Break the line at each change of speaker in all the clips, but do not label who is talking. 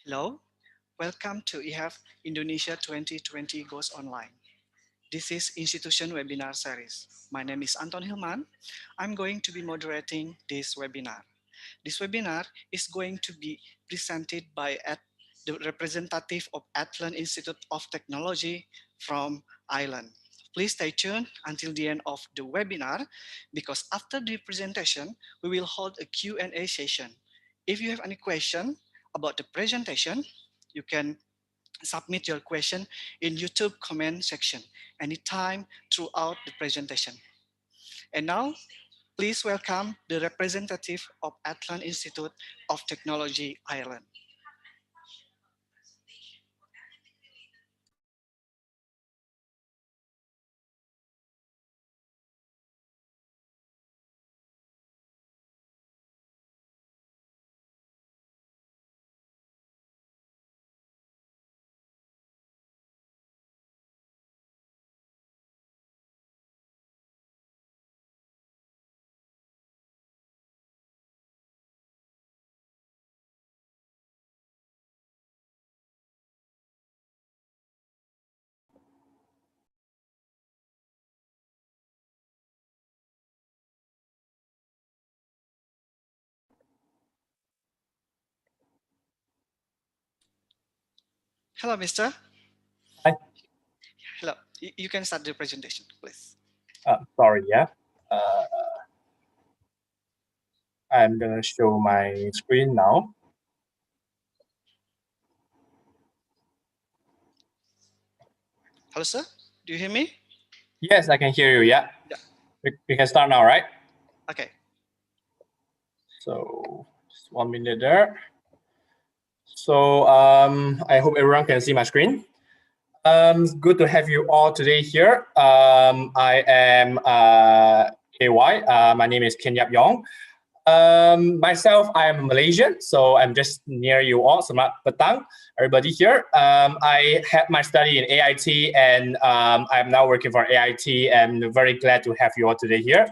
Hello, welcome to EHEF Indonesia 2020 Goes Online. This is Institution Webinar Series. My name is Anton Hilman. I'm going to be moderating this webinar. This webinar is going to be presented by the representative of Athlone Institute of Technology from Ireland. Please stay tuned until the end of the webinar because after the presentation, we will hold a Q&A session. If you have any question about the presentation, you can submit your question in YouTube comment section anytime throughout the presentation. And now, please welcome the representative of Athlone Institute of Technology, Ireland. Hello, Mr.
Hi.
Hello, you can start the presentation, please.
Sorry, yeah. I'm gonna show my screen now.
Hello, sir. Do you hear me?
Yes, I can hear you, yeah.
Yeah.
We can start now, right?
Okay.
So, just 1 minute there. So, I hope everyone can see my screen. Good to have you all today here. I am KY. My name is Ken Yap Yong. Myself, I am Malaysian, so I'm just near you all. Selamat petang, everybody here. I had my study in AIT, and I'm now working for AIT, and very glad to have you all today here.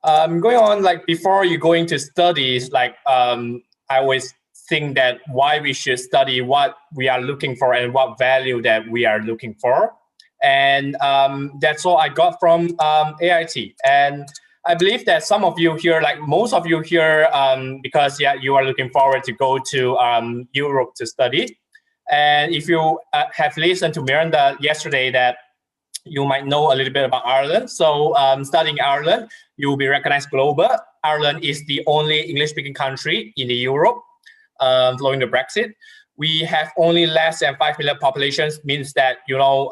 Going on, like before you go into studies, like I always think that why we should study, what we are looking for, and what value that we are looking for, and that's all I got from AIT. And I believe that some of you here, like most of you here, because yeah, you are looking forward to go to Europe to study. And if you have listened to Miranda yesterday, that you might know a little bit about Ireland. So studying Ireland, you will be recognized global. Ireland is the only English-speaking country in the Europe following the Brexit. We have only less than 5 million populations, means that, you know,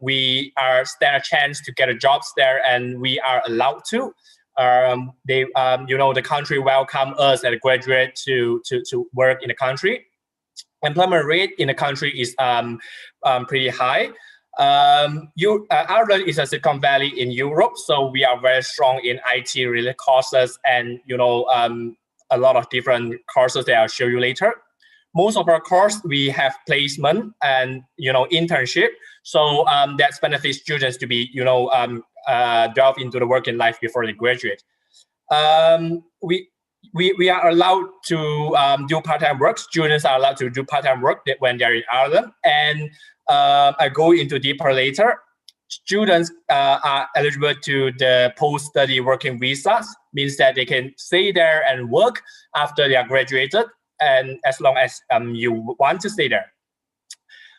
we are stand a chance to get a jobs there, and we are allowed to. You know, the country welcome us as a graduate to work in the country. Employment rate in the country is pretty high. Ireland is a Silicon Valley in Europe, so we are very strong in IT related courses, and you know, a lot of different courses that I'll show you later. Most of our course we have placement and you know internship, so that's benefits students to be you know delve into the working life before they graduate. We are allowed to do part-time work. Students are allowed to do part-time work when they're in Ireland, and I go into deeper later. Students are eligible to the post-study working visas, means that they can stay there and work after they are graduated, and as long as you want to stay there.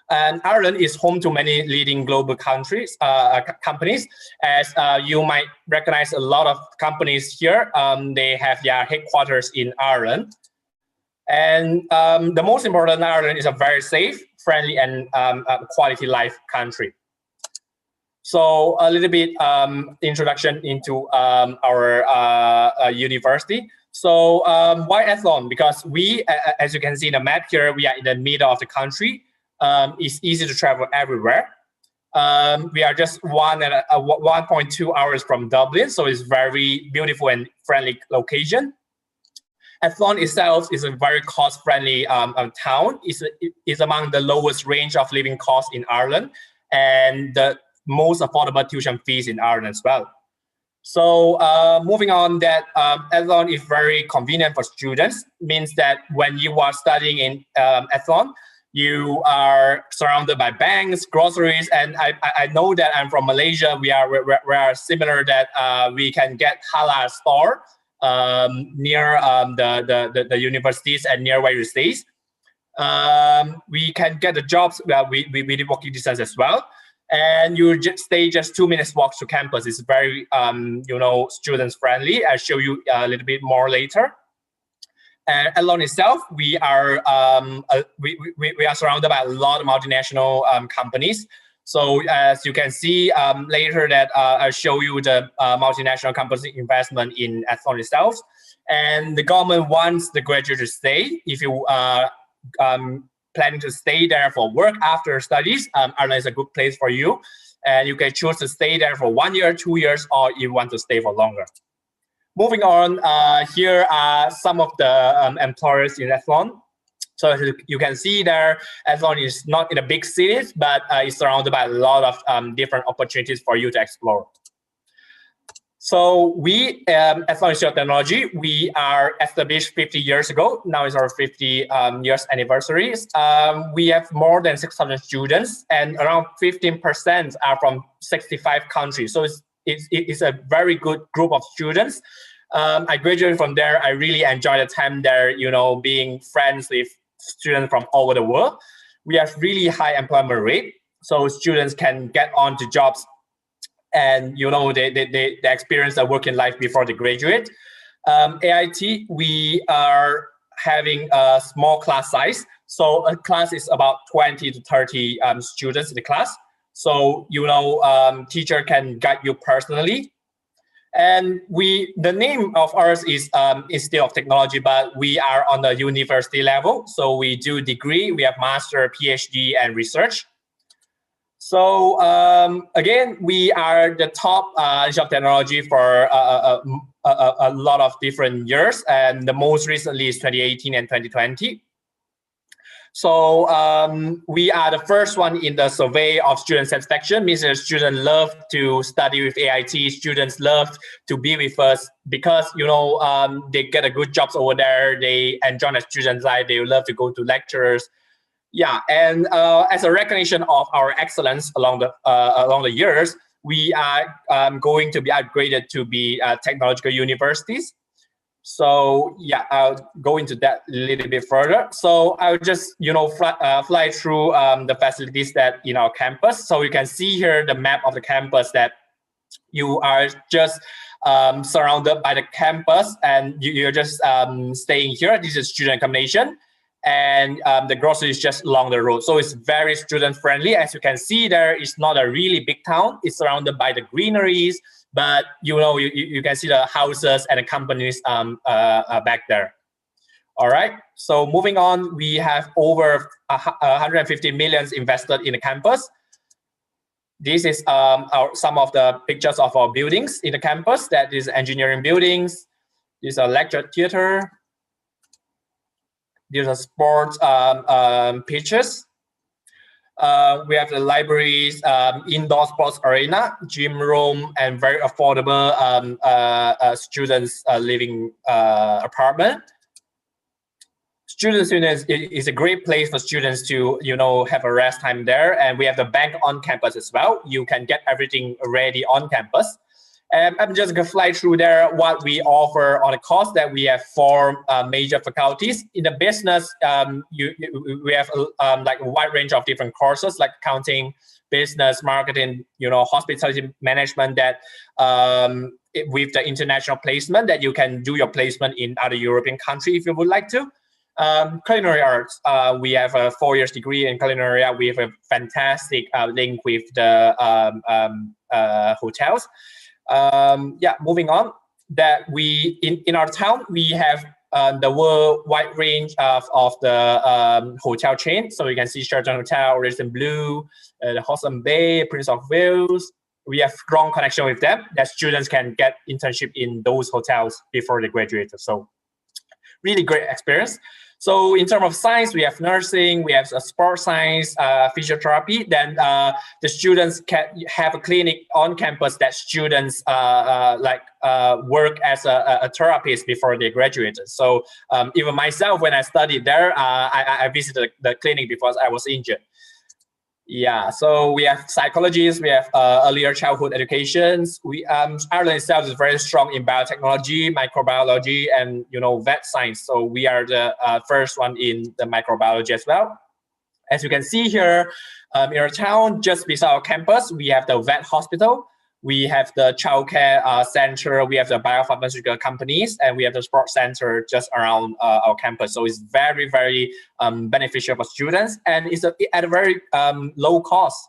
And Ireland is home to many leading global companies. As you might recognize a lot of companies here, they have their headquarters in Ireland. And the most important, Ireland is a very safe, friendly, and quality life country. So a little bit introduction into our university. So why Athlone? Because we, as you can see in the map here, we are in the middle of the country. It's easy to travel everywhere. We are just 1.2 hours from Dublin, so it's very beautiful and friendly location. Athlone itself is a very cost-friendly town. It's among the lowest range of living costs in Ireland, and the most affordable tuition fees in Ireland as well. So moving on, that Athlon is very convenient for students. Means that when you are studying in Athlon, you are surrounded by banks, groceries, and I know that I'm from Malaysia. We are similar that we can get halal store near the universities and near where you stay. We can get the jobs within walking distance as well. And you just stay just 2 minutes walk to campus. It's very students friendly. I'll show you a little bit more later. And alone itself, we are surrounded by a lot of multinational companies. So as you can see later, that I'll show you the multinational company investment in Athlon itself. And the government wants the graduate to stay. If you planning to stay there for work after studies, Ireland is a good place for you. And you can choose to stay there for 1 year, 2 years, or you want to stay for longer. Moving on, here are some of the employers in Athlon. So as you can see there, Athlon is not in a big cities, but it's surrounded by a lot of different opportunities for you to explore. So we, Athlon Institute of Technology, we are established 50 years ago. Now is our 50 years anniversary. We have more than 600 students, and around 15% are from 65 countries. So it's a very good group of students. I graduated from there. I really enjoyed the time there, being friends with students from all over the world. We have really high employment rate, so students can get on to jobs and they experience a working life before they graduate. AIT, we are having a small class size. So a class is about 20 to 30 students in the class. So, teacher can guide you personally. And the name of ours is Institute of Technology, but we are on the university level. So we do degree, we have master, PhD, and research. So again, we are the top Institute of Technology for a lot of different years, and the most recently is 2018 and 2020. So we are the first one in the survey of student satisfaction. Means that students love to study with AIT. Students love to be with us because they get a good jobs over there. They enjoy the student life. They love to go to lectures. Yeah, and as a recognition of our excellence along the years, we are going to be upgraded to be technological universities. So yeah, I'll go into that a little bit further. So I'll just fly through the facilities that in our campus. So you can see here the map of the campus, that you are just surrounded by the campus, and you're just staying here. This is student accommodation, and the grocery is just along the road. So it's very student friendly. As you can see there, it's not a really big town. It's surrounded by the greeneries, but you can see the houses and the companies back there. All right, so moving on, we have over 150 million invested in the campus. This is some of the pictures of our buildings in the campus. That is engineering buildings. This is a lecture theater. These are sports pitches. We have the libraries, indoor sports arena, gym room, and very affordable students living apartment. Students is a great place for students to have a rest time there, and we have the bank on campus as well. You can get everything ready on campus. I'm just gonna fly through there what we offer on the course. That we have 4 major faculties. In the business, we have like a wide range of different courses like accounting, business, marketing, hospitality management. That with the international placement, that you can do your placement in other European country if you would like to. Culinary arts, we have a 4 years degree in culinary art. We have a fantastic link with the hotels. Moving on, that we in our town, we have the worldwide range of the hotel chain. So you can see Sheraton Hotel, Radisson Blu, the Hudson Bay, Prince of Wales. We have strong connection with them, that students can get internship in those hotels before they graduate. So really great experience. So in terms of science, we have nursing, we have sports science, physiotherapy. Then the students can have a clinic on campus that students work as a therapist before they graduated. So even myself, when I studied there, I visited the clinic because I was injured. Yeah, so we have psychologists, we have earlier childhood educations. Ireland itself is very strong in biotechnology, microbiology, and vet science. So we are the first one in the microbiology as well. As you can see here, in our town, just beside our campus, we have the vet hospital. We have the childcare center, we have the biopharmaceutical companies, and we have the sports center just around our campus. So it's very, very beneficial for students, and it's at a very low cost.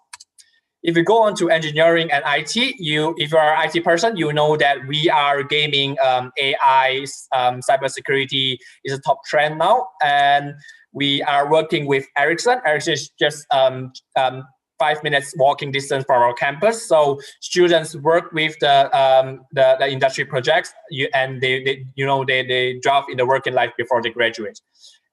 If you go on to engineering and IT, if you're an IT person, you know that we are gaming AI, cybersecurity is a top trend now, and we are working with Ericsson. Ericsson is just 5 minutes walking distance from our campus. So students work with the industry projects, and they drive in the working life before they graduate.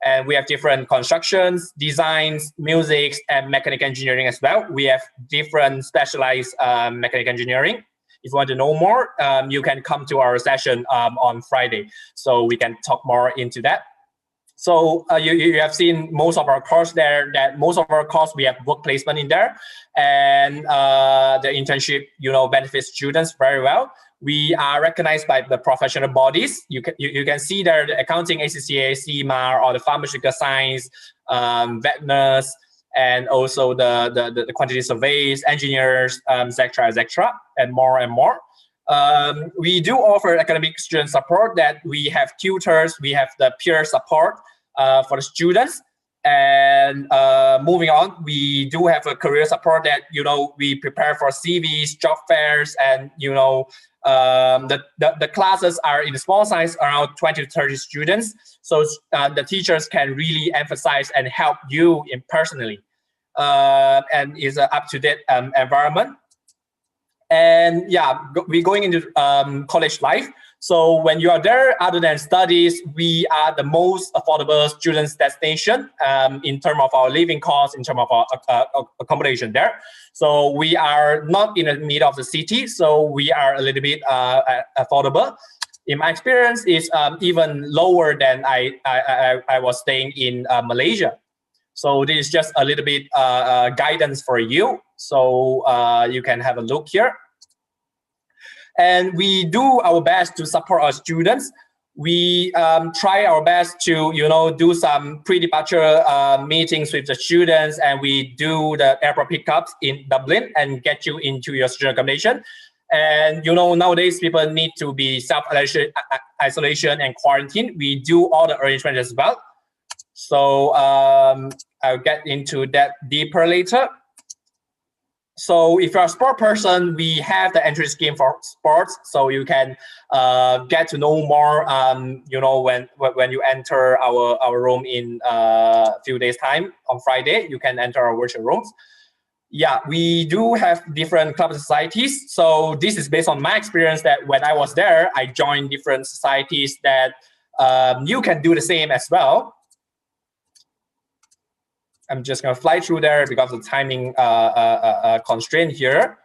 And we have different constructions, designs, music, and mechanical engineering as well. We have different specialized mechanical engineering. If you want to know more, you can come to our session on Friday, so we can talk more into that. So you have seen most of our course there, that most of our course we have work placement in there, and the internship benefits students very well. We are recognized by the professional bodies. You can see there the accounting, ACCA, CMAR, or the pharmaceutical science, vet nurse, and also the quantity surveys, engineers, etc., and more and more. We do offer academic student support, that we have tutors, we have the peer support for the students. And moving on, we do have a career support that, we prepare for CVs, job fairs, and, the classes are in small size, around 20 to 30 students. So the teachers can really emphasize and help you personally. And is an up-to-date environment. And yeah, we're going into college life. So when you are there, other than studies, we are the most affordable students destination in terms of our living costs, in terms of our accommodation there. So we are not in the middle of the city, so we are a little bit affordable. In my experience, it's even lower than I was staying in Malaysia. So this is just a little bit guidance for you. So you can have a look here. And we do our best to support our students. We try our best to, do some pre-departure meetings with the students, and we do the airport pickups in Dublin and get you into your student accommodation. And, nowadays people need to be self-isolation and quarantine. We do all the arrangements as well. So I'll get into that deeper later. So if you're a sport person, we have the entry scheme for sports, so you can get to know more. When you enter our room in a few days' time on Friday, you can enter our virtual rooms. Yeah, we do have different club societies. So this is based on my experience, that when I was there, I joined different societies that you can do the same as well. I'm just going to fly through there because of the timing constraint here.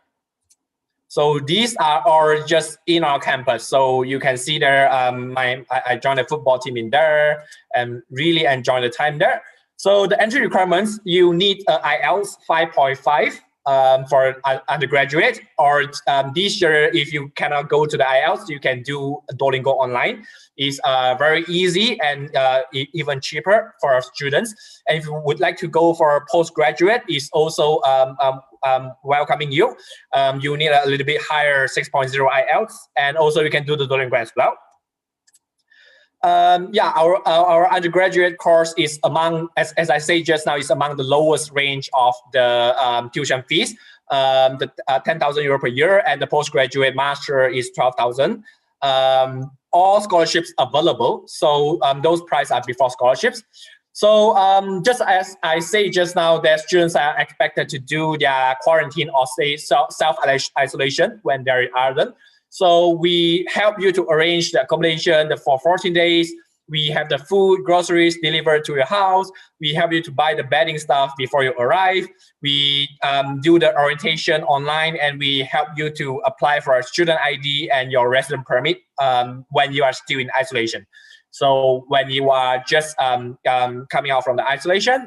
So these are all just in our campus. So you can see there, I joined a football team in there and really enjoy the time there. So the entry requirements, you need IELTS 5.5 for undergraduate, or this year, if you cannot go to the IELTS, you can do Duolingo online. It's very easy and even cheaper for our students. And if you would like to go for a postgraduate, it's also welcoming you. You need a little bit higher 6.0 IELTS, and also you can do the Duolingo as well. Our undergraduate course is among, as I say just now, is among the lowest range of the tuition fees. The 10,000 euro per year, and the postgraduate master is 12,000. All scholarships available. So those prices are before scholarships. So just as I say just now, that students are expected to do their quarantine or say self-isolation when they're in Ireland. So we help you to arrange the accommodation for 14 days. We have the food, groceries delivered to your house. We help you to buy the bedding stuff before you arrive. We do the orientation online, and we help you to apply for a student ID and your resident permit when you are still in isolation. So when you are just coming out from the isolation,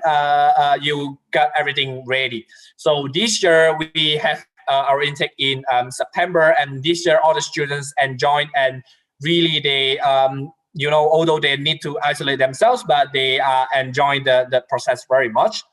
you got everything ready. So this year we have our intake in September, and this year all the students joined, and really they although they need to isolate themselves, but they are enjoying the process very much.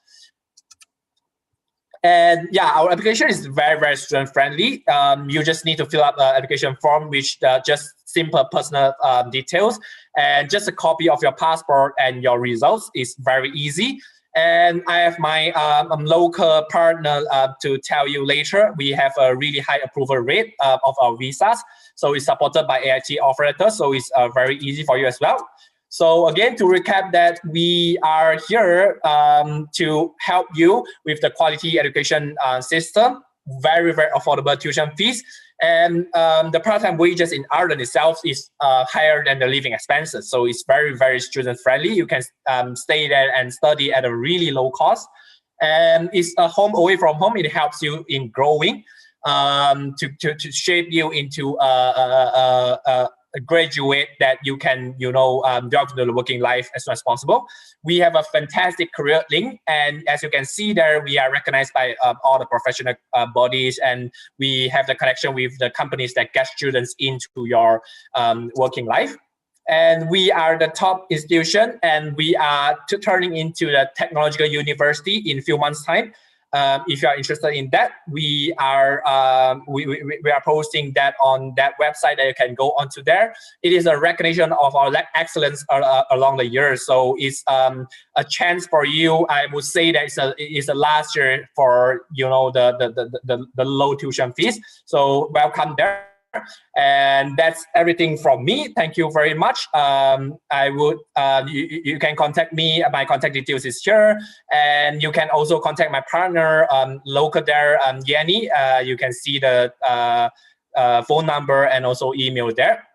And yeah, our application is very, very student friendly. You just need to fill up the application form, which just simple personal details, and just a copy of your passport and your results is very easy. And I have my local partner to tell you later. We have a really high approval rate of our visas. So it's supported by AIT operators. So it's very easy for you as well. So again, to recap that we are here to help you with the quality education system, very, very affordable tuition fees. And the part-time wages in Ireland itself is higher than the living expenses. So it's very, very student friendly. You can stay there and study at a really low cost. And it's a home away from home. It helps you in growing to shape you into a graduate that you can, delve into the working life as soon as possible. We have a fantastic career link, and as you can see there, we are recognized by all the professional bodies, and we have the connection with the companies that get students into your working life. And we are the top institution, and we are turning into the technological university in a few months' time. If you are interested in that, we are posting that on that website that you can go onto there. It is a recognition of our excellence along the years. So it's a chance for you. I would say that it's a last year for the low tuition fees. So welcome there. And that's everything from me. Thank you very much. I would you can contact me. My contact details is here, and you can also contact my partner local there, Yanni. You can see the phone number and also email there.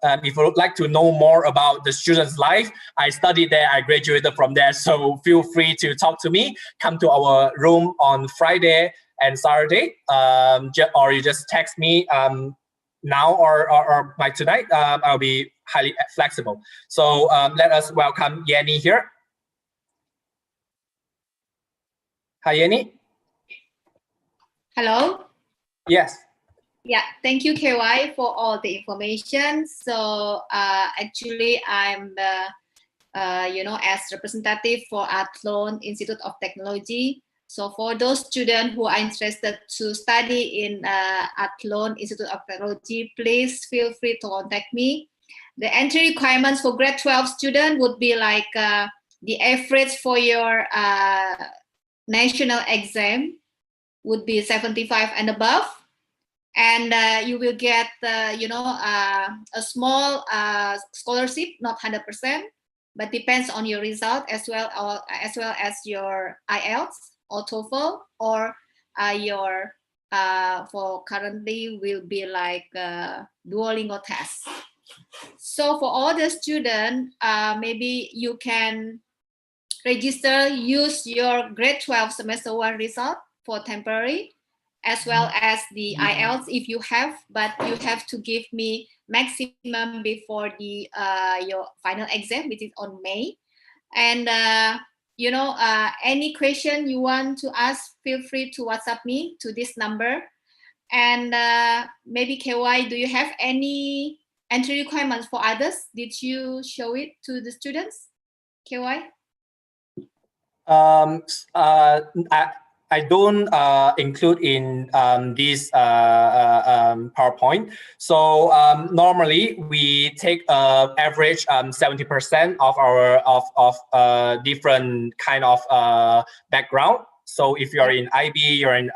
If you would like to know more about the student's life, I studied there, I graduated from there, so feel free to talk to me. Come to our room on Friday and Saturday, or you just text me now or by tonight. I'll be highly flexible. So let us welcome Yanni here. Hi, Yanni.
Hello.
Yes.
Yeah, thank you, KY, for all the information. So actually, I'm the, as representative for Athlone Institute of Technology. So for those students who are interested to study in Athlone Institute of Technology, please feel free to contact me. The entry requirements for grade 12 student would be like the average for your national exam would be 75 and above. And you will get, a small scholarship, not 100%, but depends on your result as well as your IELTS or TOEFL, or your for currently will be like Duolingo test. So for all the students, maybe you can register, use your grade 12 semester 1 result for temporary, as well as the IELTS if you have, but you have to give me maximum before the your final exam, which is on May. And any question you want to ask, feel free to WhatsApp me to this number. And maybe KY, do you have any entry requirements for others? Did you show it to the students, KY?
I don't include in this PowerPoint. So normally we take average 70% of our different kind of background. So if you're in IB, you're in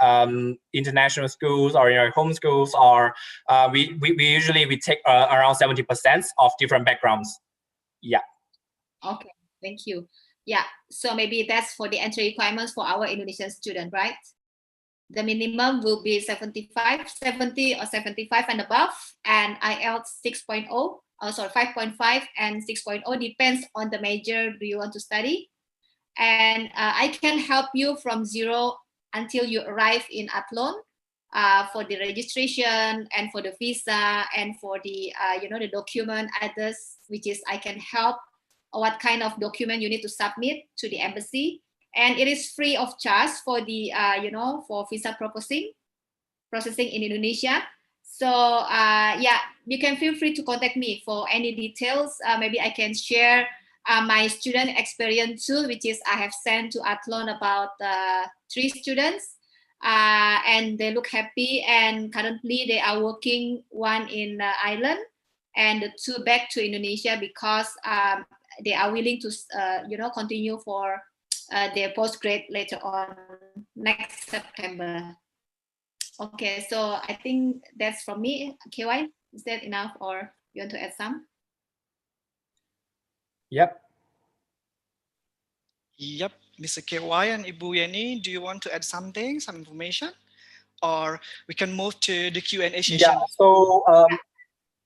international schools, or in your home schools, or we usually take around 70% of different backgrounds. Yeah.
Okay, thank you. Yeah, so maybe that's for the entry requirements for our Indonesian student, right? The minimum will be 70 or 75 and above, and IELTS 6.0 sorry, 5.5 and 6.0, depends on the major do you want to study. And I can help you from zero until you arrive in Athlone, for the registration and for the visa and for the the document others, which is I can help what kind of document you need to submit to the embassy, and it is free of charge for the for visa processing in Indonesia. So yeah, you can feel free to contact me for any details. Maybe I can share my student experience too, which is I have sent to Athlone about 3 students, and they look happy, and currently they are working, one in Ireland and the 2 back to Indonesia, because they are willing to continue for their postgrad later on next September. Okay, so I think that's from me. KY, is that enough, or you want to add some?
Yep.
Yep, Mr. KY and Ibu Yeni, do you want to add something, some information? Or we can move to the Q&A session.
Yeah, so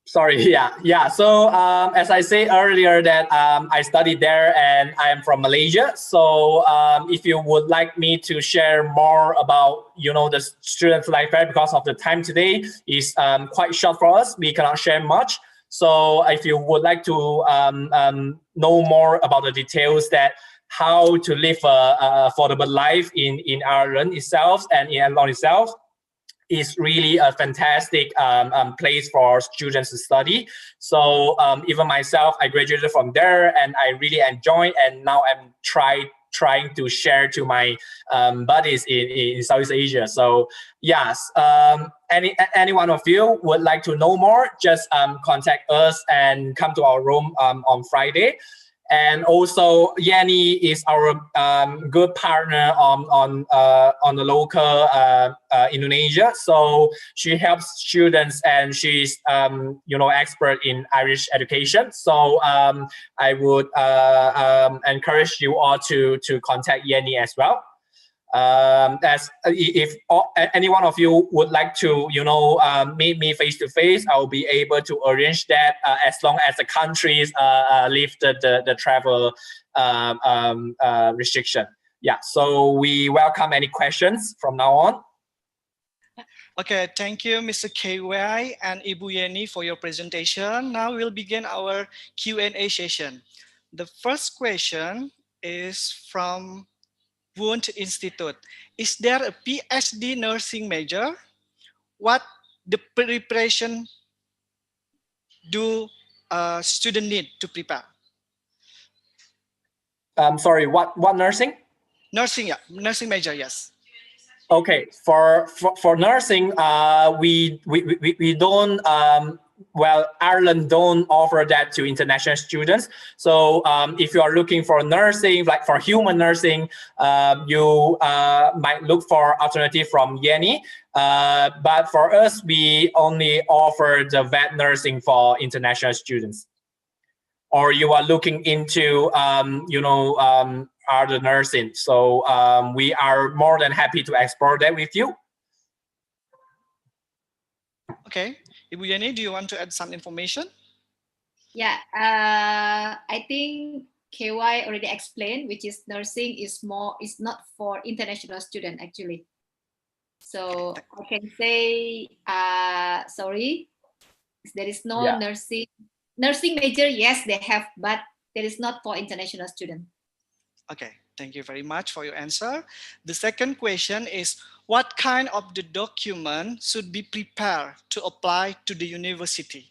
sorry, yeah. So as I said earlier that I studied there and I am from Malaysia. So if you would like me to share more about the student life there, because of the time today is quite short for us, we cannot share much. So if you would like to know more about the details that how to live a affordable life in Ireland itself and in Athlone itself, is really a fantastic place for students to study. So even myself, I graduated from there and I really enjoy, and now I'm trying to share to my buddies in Southeast Asia. So yes, any one of you would like to know more, just contact us and come to our room on Friday. And also, Yanni is our good partner on the local Indonesia. So she helps students, and she's expert in Irish education. So I would encourage you all to contact Yanni as well. As if any one of you would like to meet me face to face, I'll be able to arrange that as long as the countries lift the travel restriction. Yeah, so we welcome any questions from now on.
Okay, thank you, Mr. KY and Ibu Yeni, for your presentation. Now we'll begin our Q&A session. The first question is from Wundt Institute. Is there a PhD nursing major? What the preparation do student need to prepare?
Sorry, what nursing?
Nursing, yeah, nursing major, yes.
Okay, for nursing, we don't. Well, Ireland don't offer that to international students. So if you are looking for nursing, like for human nursing, you might look for alternative from Yanni. But for us, we only offer the vet nursing for international students. Or you are looking into, other nursing. So we are more than happy to explore that with you.
Okay. Ibu Yeni, do you want to add some information?
Yeah, I think KY already explained, which is nursing is not for international student actually. So I can say, sorry, there is no nursing major. Yes, they have, but there is not for international student.
Okay, thank you very much for your answer. The second question is, what kind of the document should be prepared to apply to the university?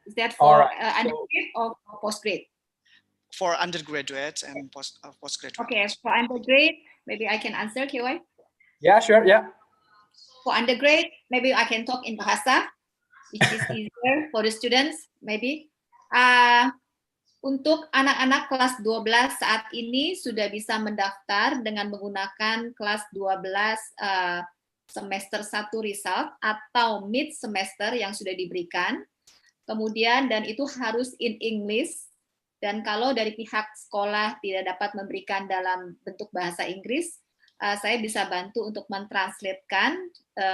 Is that for undergrad or postgrad?
For undergraduates and postgraduates.
Okay, for undergrad, maybe I can answer, KY?
Yeah, sure, yeah.
For undergrad, maybe I can talk in Bahasa, which is easier for the students, maybe. Untuk anak-anak kelas 12 saat ini sudah bisa mendaftar dengan menggunakan kelas 12 semester 1 result atau mid semester yang sudah diberikan. Kemudian, dan itu harus in English. Dan kalau dari pihak sekolah tidak dapat memberikan dalam bentuk bahasa Inggris, saya bisa bantu untuk mentranslatekan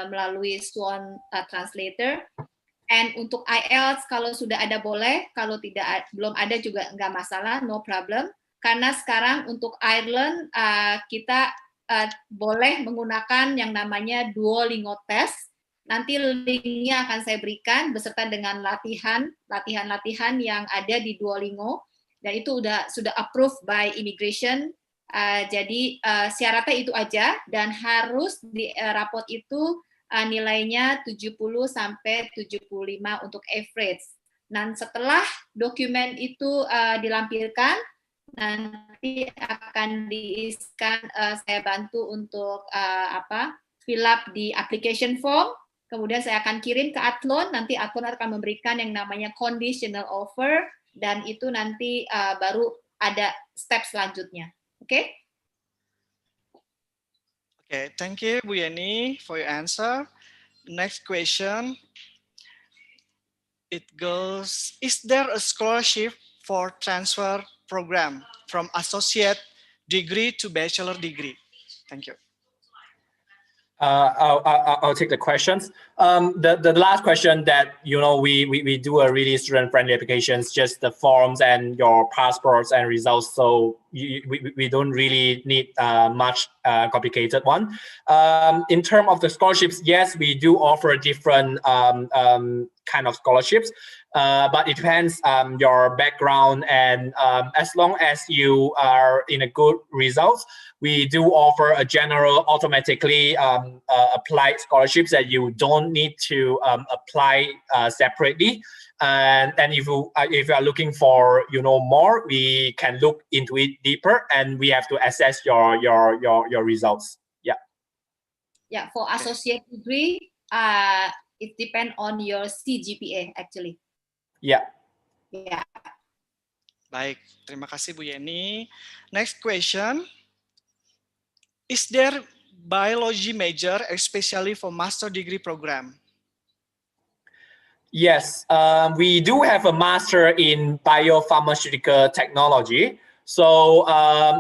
melalui Swan Translator. And untuk IELTS kalau sudah ada boleh, kalau belum ada juga nggak masalah, no problem. Karena sekarang untuk Ireland kita boleh menggunakan yang namanya Duolingo test. Nanti linknya akan saya berikan beserta dengan latihan yang ada di Duolingo, dan itu sudah approved by immigration. Jadi syaratnya itu aja, dan harus di raport itu nilainya 70 sampai 75 untuk average. Dan setelah dokumen itu dilampirkan, nanti akan diisikan, saya bantu untuk fill up di application form. Kemudian saya akan kirim ke Athlon, nanti Athlon akan memberikan yang namanya conditional offer, dan itu nanti baru ada step selanjutnya. Oke?
Okay, thank you, Bu Yeni, for your answer. Next question. It goes, is there a scholarship for transfer program from associate degree to bachelor degree? Thank you.
I'll take the questions. The last question that, we do a really student-friendly applications, just the forms and your passports and results. So we don't really need much complicated one. In terms of the scholarships, yes, we do offer different kind of scholarships. But it depends your background, and as long as you are in a good results, we do offer a general automatically applied scholarships that you don't need to apply separately. And if you are looking for more, we can look into it deeper, and we have to assess your results. Yeah.
Yeah, for associate degree, it depends on your CGPA actually.
Yeah.
Yeah.
Baik, terima kasih Bu Yeni. Next question. Is there biology major especially for master degree program?
Yes, we do have a master in biopharmaceutical technology. So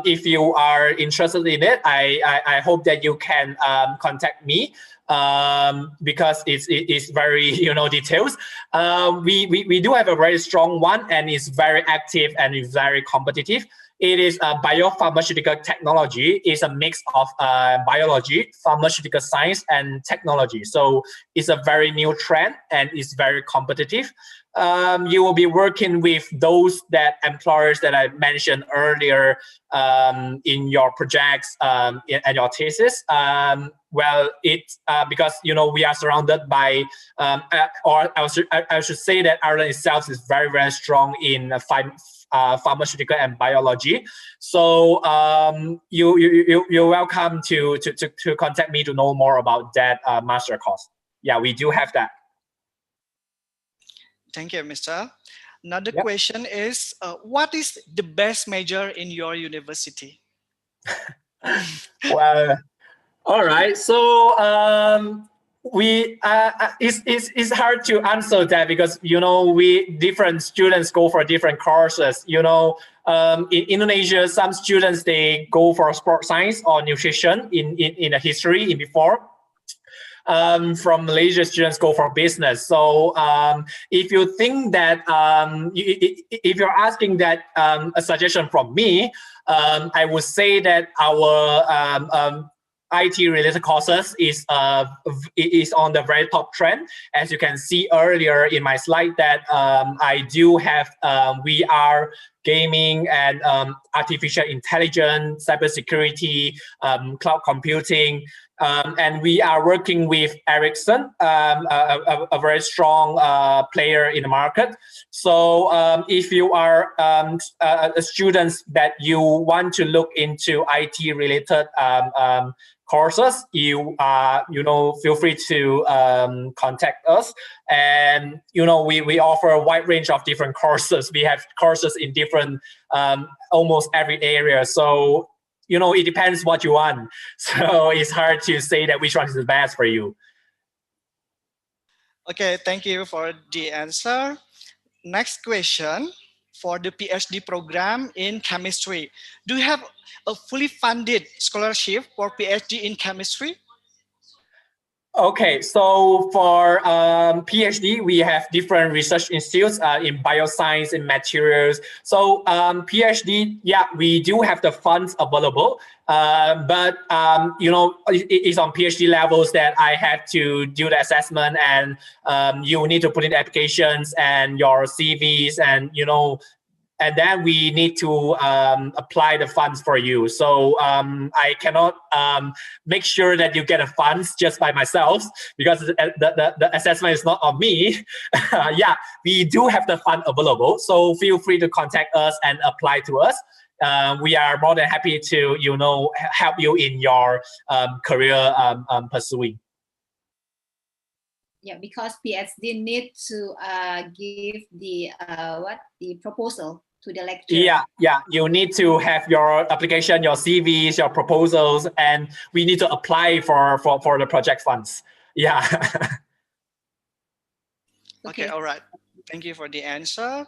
if you are interested in it, I hope that you can contact me because it's very details. We do have a very strong one, and it's very active and it's very competitive. It is a biopharmaceutical technology. It's a mix of biology, pharmaceutical science, and technology. So it's a very new trend, and it's very competitive. You will be working with those employers that I mentioned earlier in your projects and your thesis. Well, it's because we are surrounded by, or I should say that Ireland itself is very, very strong in pharmaceutical and biology. So you're welcome to contact me to know more about that master course. Yeah, we do have that.
Thank you, Mr. Another question is, what is the best major in your university?
Well, all right. So it's hard to answer that because different students go for different courses. In Indonesia, some students they go for sports science or nutrition in the history before. From Malaysia, students go for business. So if you think that, if you're asking that a suggestion from me, I would say that our IT-related courses is on the very top trend. As you can see earlier in my slide that I do have VR, gaming, and artificial intelligence, cybersecurity, cloud computing, and we are working with Ericsson, a very strong player in the market. So if you are students that you want to look into IT-related courses, you feel free to contact us. And we offer a wide range of different courses. We have courses in different almost every area. So it depends what you want. So it's hard to say that which one is the best for you.
Okay, thank you for the answer. Next question. For the PhD program in chemistry, do you have a fully funded scholarship for PhD in chemistry?
Okay, so for PhD, we have different research institutes in bioscience and materials. So PhD, yeah, we do have the funds available, but you know, it's on PhD levels that I had to do the assessment, and you need to put in applications and your CVs, and you know, and then we need to apply the funds for you. So I cannot make sure that you get the funds just by myself, because the assessment is not on me. Yeah, we do have the fund available. So feel free to contact us and apply to us. We are more than happy to, you know, help you in your career pursuing.
Yeah, because PhD need to give the the proposal to the lecturer.
Yeah, yeah. You need to have your application, your CVs, your proposals, and we need to apply for the project funds. Yeah.
Okay, all right. Thank you for the answer.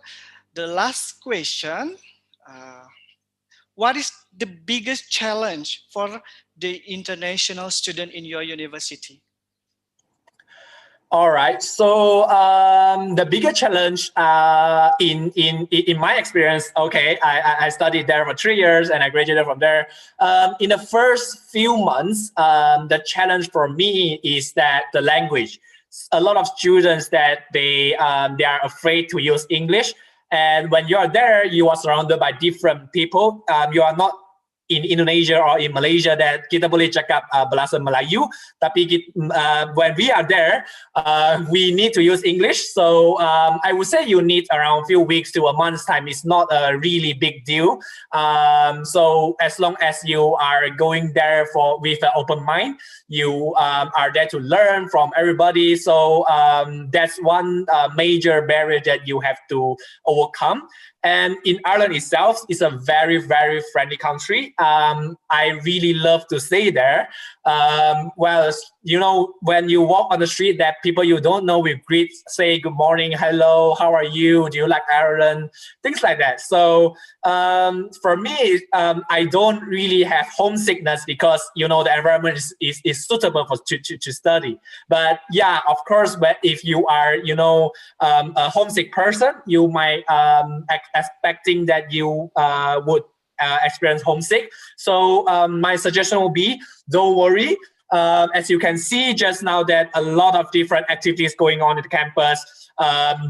The last question, what is the biggest challenge for the international student in your university?
All right. So the bigger challenge in my experience, okay, I studied there for 3 years and I graduated from there. In the first few months, the challenge for me is that the language. A lot of students that they are afraid to use English, and when you are there, you are surrounded by different people. You are not in Indonesia or in Malaysia that kita boleh cakap bahasa Melayu, tapi when we are there, we need to use English. So I would say you need around a few weeks to a month's time. It's not a really big deal. So as long as you are going there with an open mind, you are there to learn from everybody. So that's one major barrier that you have to overcome. And in Ireland itself, it's a very, very friendly country. I really love to stay there. Well, you know, when you walk on the street, that people you don't know will greet, say good morning, hello, how are you? Do you like Ireland? Things like that. So for me, I don't really have homesickness because, you know, the environment is suitable to study. But yeah, of course, but if you are, you know, a homesick person, you might expecting that you would experience homesick. So my suggestion will be, don't worry. As you can see just now, that a lot of different activities going on at the campus.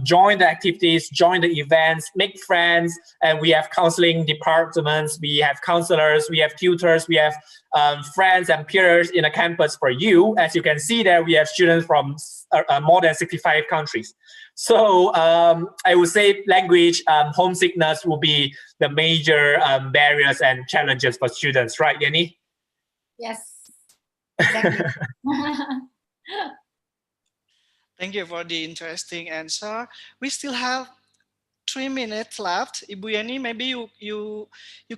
Join the activities, join the events, make friends, and we have counseling departments, we have counselors, we have tutors, we have friends and peers in the campus for you. As you can see there, we have students from more than 65 countries. So I would say language, homesickness will be the major barriers and challenges for students, right, Yenny?
Yes, exactly.
Thank you for the interesting answer. We still have 3 minutes left. Ibu Yani, maybe you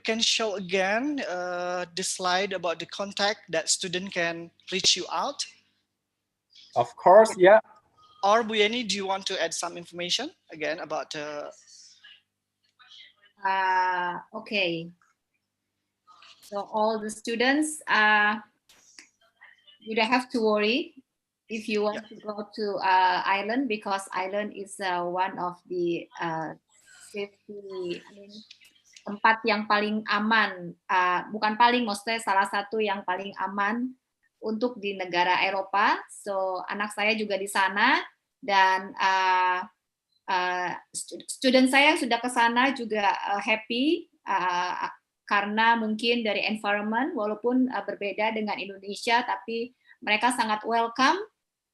can show again the slide about the contact that student can reach you out.
Of course, yeah.
Or Bu Yani, do you want to add some information again about
Okay. So all the students, you don't have to worry if you want to go to Ireland, because Ireland is one of the safety, tempat yang paling aman, bukan paling, maksudnya salah satu yang paling aman untuk di negara Eropa. So anak saya juga di sana, dan student saya yang sudah ke sana juga happy karena mungkin dari environment, walaupun berbeda dengan Indonesia, tapi mereka sangat welcome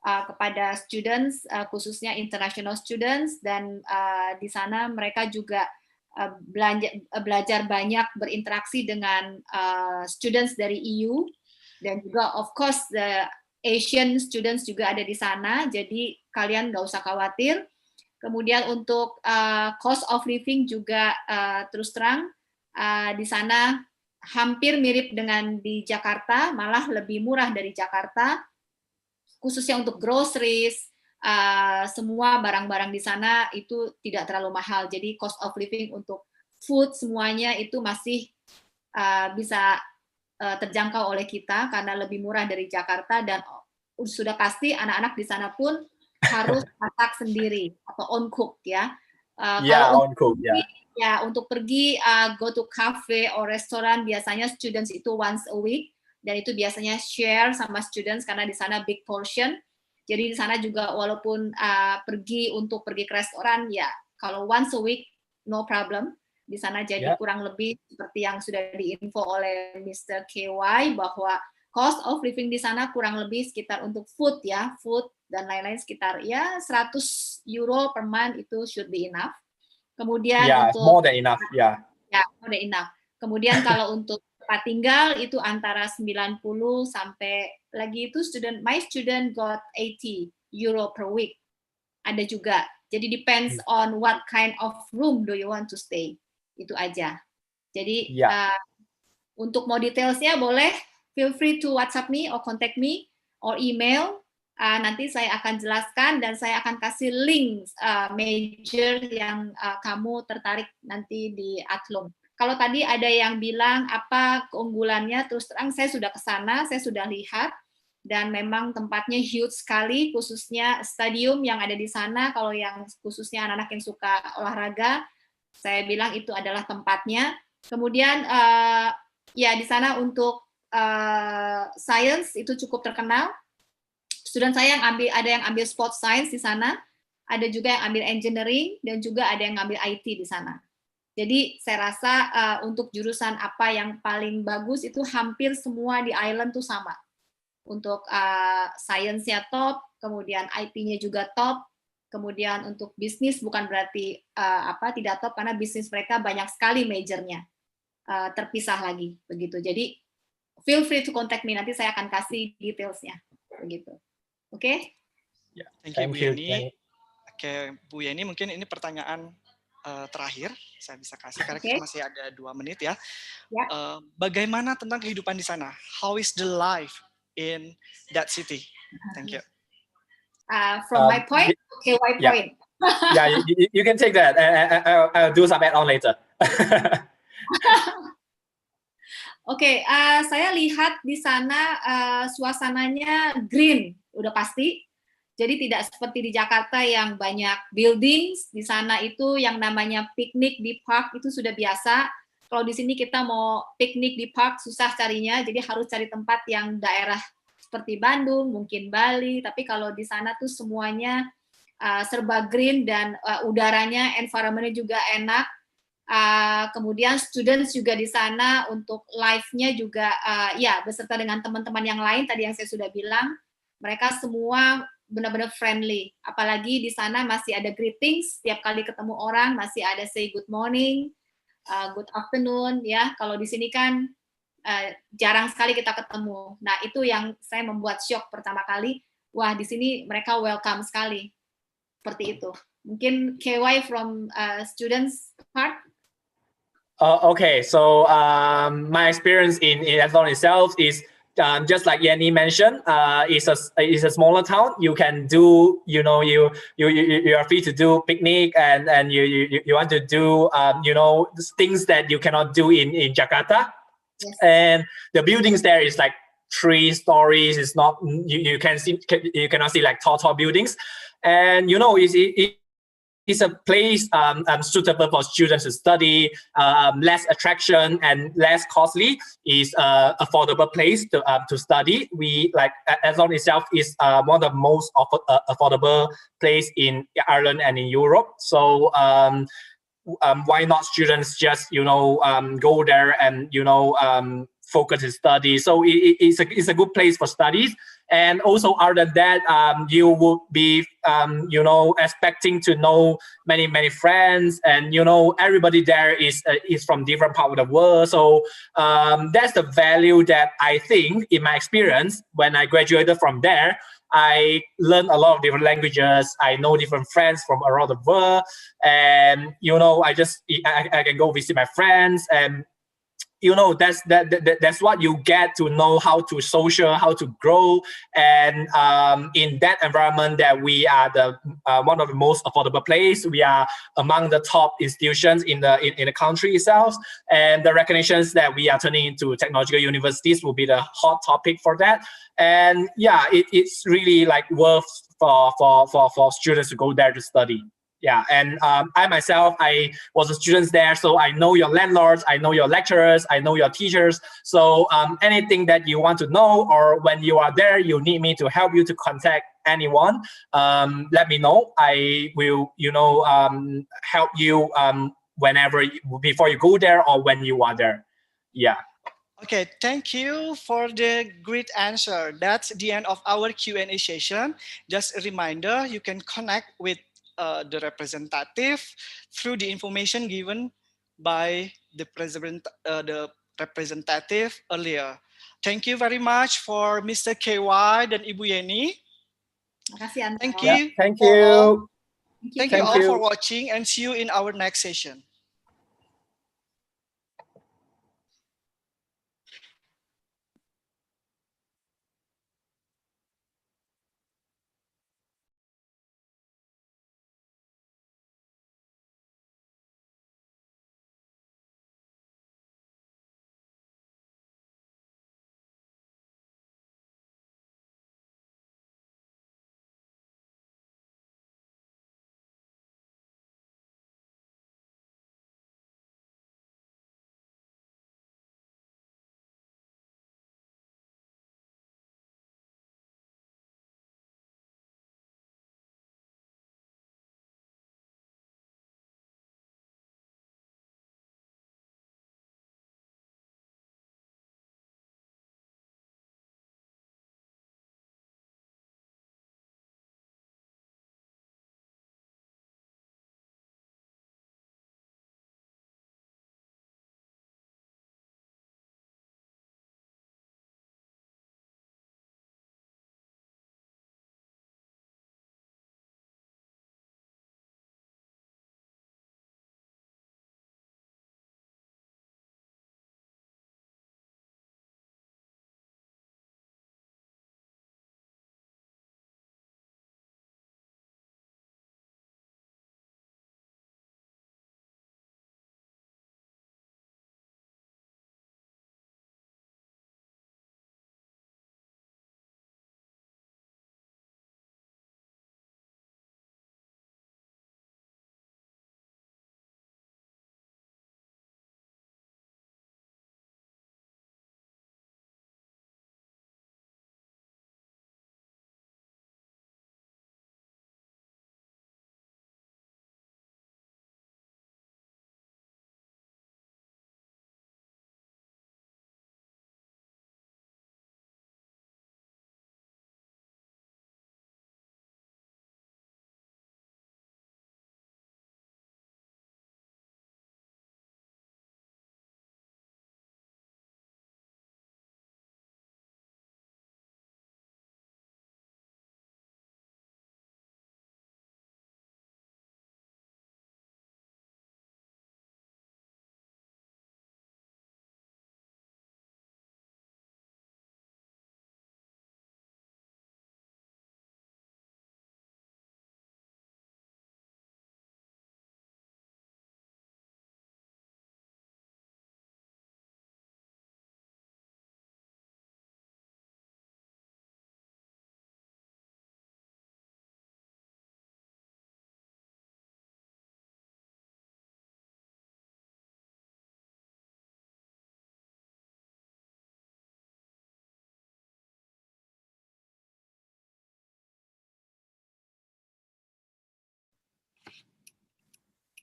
kepada students, khususnya international students, dan di sana mereka juga belajar banyak berinteraksi dengan students dari EU, dan juga of course the Asian students juga ada di sana, jadi kalian nggak usah khawatir. Kemudian untuk cost of living juga terus terang di sana hampir mirip dengan di Jakarta, malah lebih murah dari Jakarta, khususnya untuk groceries, semua barang-barang di sana itu tidak terlalu mahal. Jadi cost of living untuk food semuanya itu masih bisa terjangkau oleh kita karena lebih murah dari Jakarta, dan sudah pasti anak-anak di sana pun harus masak sendiri atau on cook ya. Kalau
on cook,
untuk pergi go to cafe or restoran biasanya students itu once a week, dan itu biasanya share sama students karena di sana big portion. Jadi di sana juga walaupun pergi ke restoran ya, kalau once a week no problem. Di sana jadi kurang lebih seperti yang sudah diinfo oleh Mr. KY bahwa cost of living di sana kurang lebih sekitar untuk food dan lain-lain sekitar ya 100 euro per month itu should be enough. Kemudian untuk
more than enough,
more than enough. Kemudian kalau untuk tempat tinggal itu antara 90 sampai lagi itu my student got 80 euro per week. Ada juga. Jadi depends on what kind of room do you want to stay. Itu aja. Jadi untuk mau detailsnya boleh feel free to WhatsApp me or contact me or email. Nanti saya akan jelaskan dan saya akan kasih link major yang kamu tertarik nanti di Athlon. Kalau tadi ada yang bilang apa keunggulannya, terus terang saya sudah ke sana, saya sudah lihat, dan memang tempatnya huge sekali, khususnya stadium yang ada di sana. Kalau yang khususnya anak-anak yang suka olahraga, saya bilang itu adalah tempatnya. Kemudian ya di sana untuk science itu cukup terkenal. Student saya ada yang ambil sport science di sana, ada juga yang ambil engineering, dan juga ada yang ngambil IT di sana. Jadi saya rasa untuk jurusan apa yang paling bagus itu hampir semua di island tuh sama. Untuk science-nya top, kemudian IT-nya juga top, kemudian untuk bisnis bukan berarti tidak top, karena bisnis mereka banyak sekali majornya, terpisah lagi begitu. Jadi feel free to contact me, nanti saya akan kasih detailsnya begitu. Oke?
Thank you, Bu Yeni. Oke, Bu Yeni, mungkin ini pertanyaan terakhir saya bisa kasih karena kita masih ada 2 menit ya. Bagaimana tentang kehidupan di sana? How is the life in that city? Thank you.
From my point, KY point.
You can take that. I'll do some add-on later.
Oke, saya lihat di sana suasananya green, udah pasti. Jadi tidak seperti di Jakarta yang banyak buildings. Di sana itu yang namanya piknik di park itu sudah biasa. Kalau di sini kita mau piknik di park susah carinya, jadi harus cari tempat yang daerah seperti Bandung, mungkin Bali. Tapi kalau di sana tuh semuanya serba green dan udaranya, environment-nya juga enak. Kemudian students juga di sana untuk live-nya juga beserta dengan teman-teman yang lain tadi yang saya sudah bilang, mereka semua benar-benar friendly. Apalagi di sana masih ada greetings, setiap kali ketemu orang masih ada say good morning, good afternoon ya. Kalau di sini kan jarang sekali kita ketemu. Nah, itu yang saya membuat shock pertama kali. Wah, di sini mereka welcome sekali. Seperti itu. Mungkin KY from students part.
Okay, so my experience in Athlon itself is just like Yenny mentioned, it's a smaller town. You can do, you are free to do picnic and you want to do things that you cannot do in Jakarta.
Yes.
And the buildings there is like 3 stories. It's not you cannot see like tall buildings, and it's a place suitable for students to study, less attraction and less costly. Is affordable place to study. We like Athlon itself is one of the most affordable place in Ireland and in Europe. So why not students just go there and focus to study? So it's a good place for studies. And also, other than that, you would be, expecting to know many friends, and everybody there is from different part of the world. So that's the value that I think, in my experience, when I graduated from there, I learned a lot of different languages. I know different friends from around the world, and I can go visit my friends, and that's what you get to know how to social, how to grow, and in that environment that we are the one of the most affordable place. We are among the top institutions in the country itself, and the recognitions that we are turning into technological universities will be the hot topic for that. And yeah, it's really like worth for students to go there to study. Yeah, and I myself, I was a student there, so I know your landlords, I know your lecturers, I know your teachers. So anything that you want to know, or when you are there, you need me to help you to contact anyone, let me know. I will, help you whenever, before you go there or when you are there. Yeah.
Okay, thank you for the great answer. That's the end of our Q&A session. Just a reminder, you can connect with the representative through the information given by the representative earlier. Thank you very much for Mr. KY dan Ibu Yeni.
Makasih Anton.
Thank
Yeah,
you
thank
for all.
you.
Thank you
Thank
all
you.
for watching, and see you in our next session.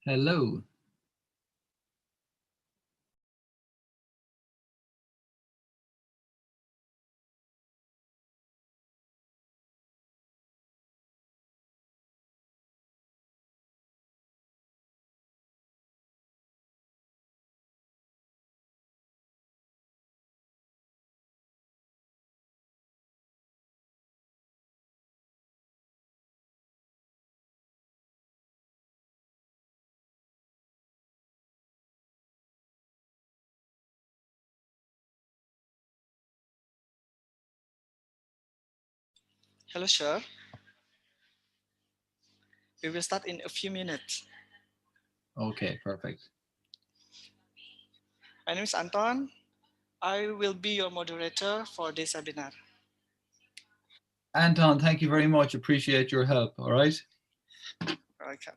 Hello.
Hello, sir. We will start in a few minutes.
Okay, perfect.
My name is Anton. I will be your moderator for this webinar.
Anton, thank you very much. Appreciate your help. All right.
Welcome.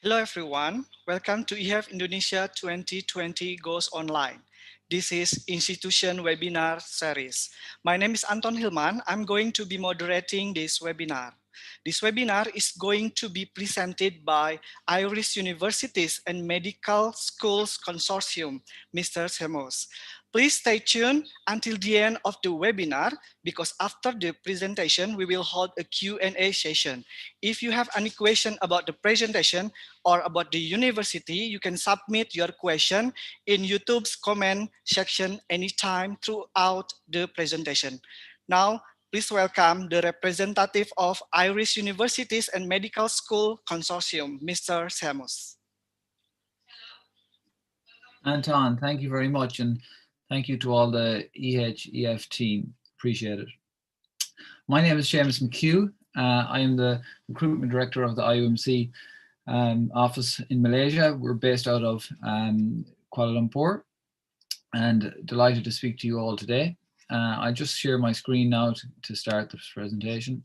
Hello everyone, welcome to EHEF Indonesia 2020 Goes Online. This is Institution Webinar Series. My name is Anton Hilman. I'm going to be moderating this webinar. This webinar is going to be presented by Irish Universities and Medical Schools Consortium, Mr. Semos. Please stay tuned until the end of the webinar because after the presentation, we will hold a Q&A session. If you have any question about the presentation or about the university, you can submit your question in YouTube's comment section anytime throughout the presentation. Now, please welcome the representative of Irish Universities and Medical School Consortium, Mr. Semos.
Anton, thank you very much, and thank you to all the EHEF team. Appreciate it. My name is Seamus McHugh. I am the recruitment director of the IUMC office in Malaysia. We're based out of Kuala Lumpur, and delighted to speak to you all today. I just share my screen now to start this presentation.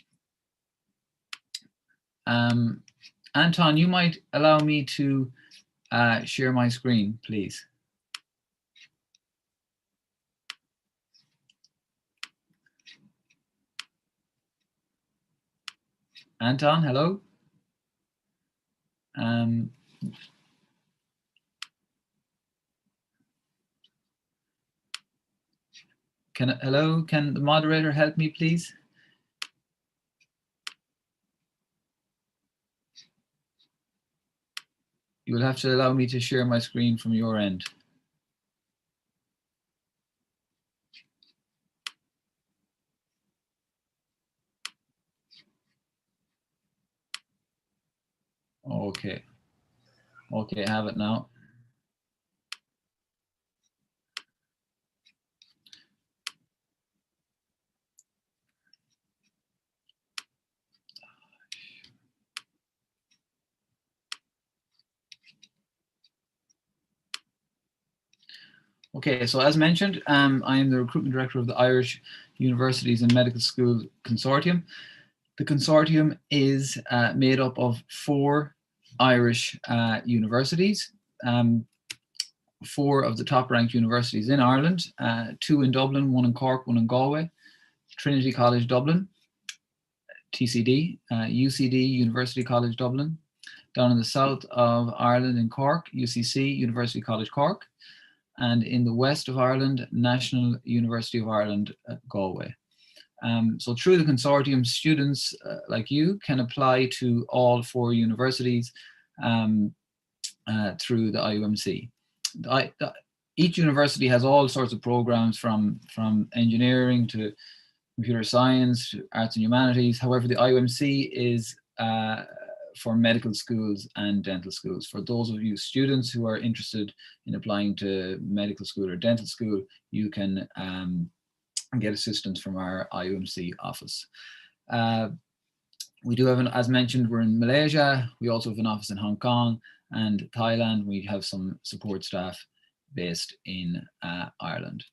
Anton, you might allow me to share my screen, please. Anton, hello. Hello, can the moderator help me, please? You will have to allow me to share my screen from your end. Okay. Okay, I have it now. Okay, so as mentioned, I am the recruitment director of the Irish Universities and Medical School Consortium. The consortium is made up of 4 Irish universities, 4 of the top-ranked universities in Ireland, 2 in Dublin, 1 in Cork, 1 in Galway, Trinity College Dublin, TCD, UCD, University College Dublin, down in the south of Ireland in Cork, UCC, University College Cork, and in the west of Ireland, National University of Ireland at Galway. So through the consortium, students like you can apply to all 4 universities through the IUMC. Each university has all sorts of programs from engineering to computer science, to arts and humanities. However, the IUMC is for medical schools and dental schools. For those of you students who are interested in applying to medical school or dental school, you can get assistance from our IUMC office. We do have, as mentioned, we're in Malaysia. We also have an office in Hong Kong and Thailand. We have some support staff based in Ireland.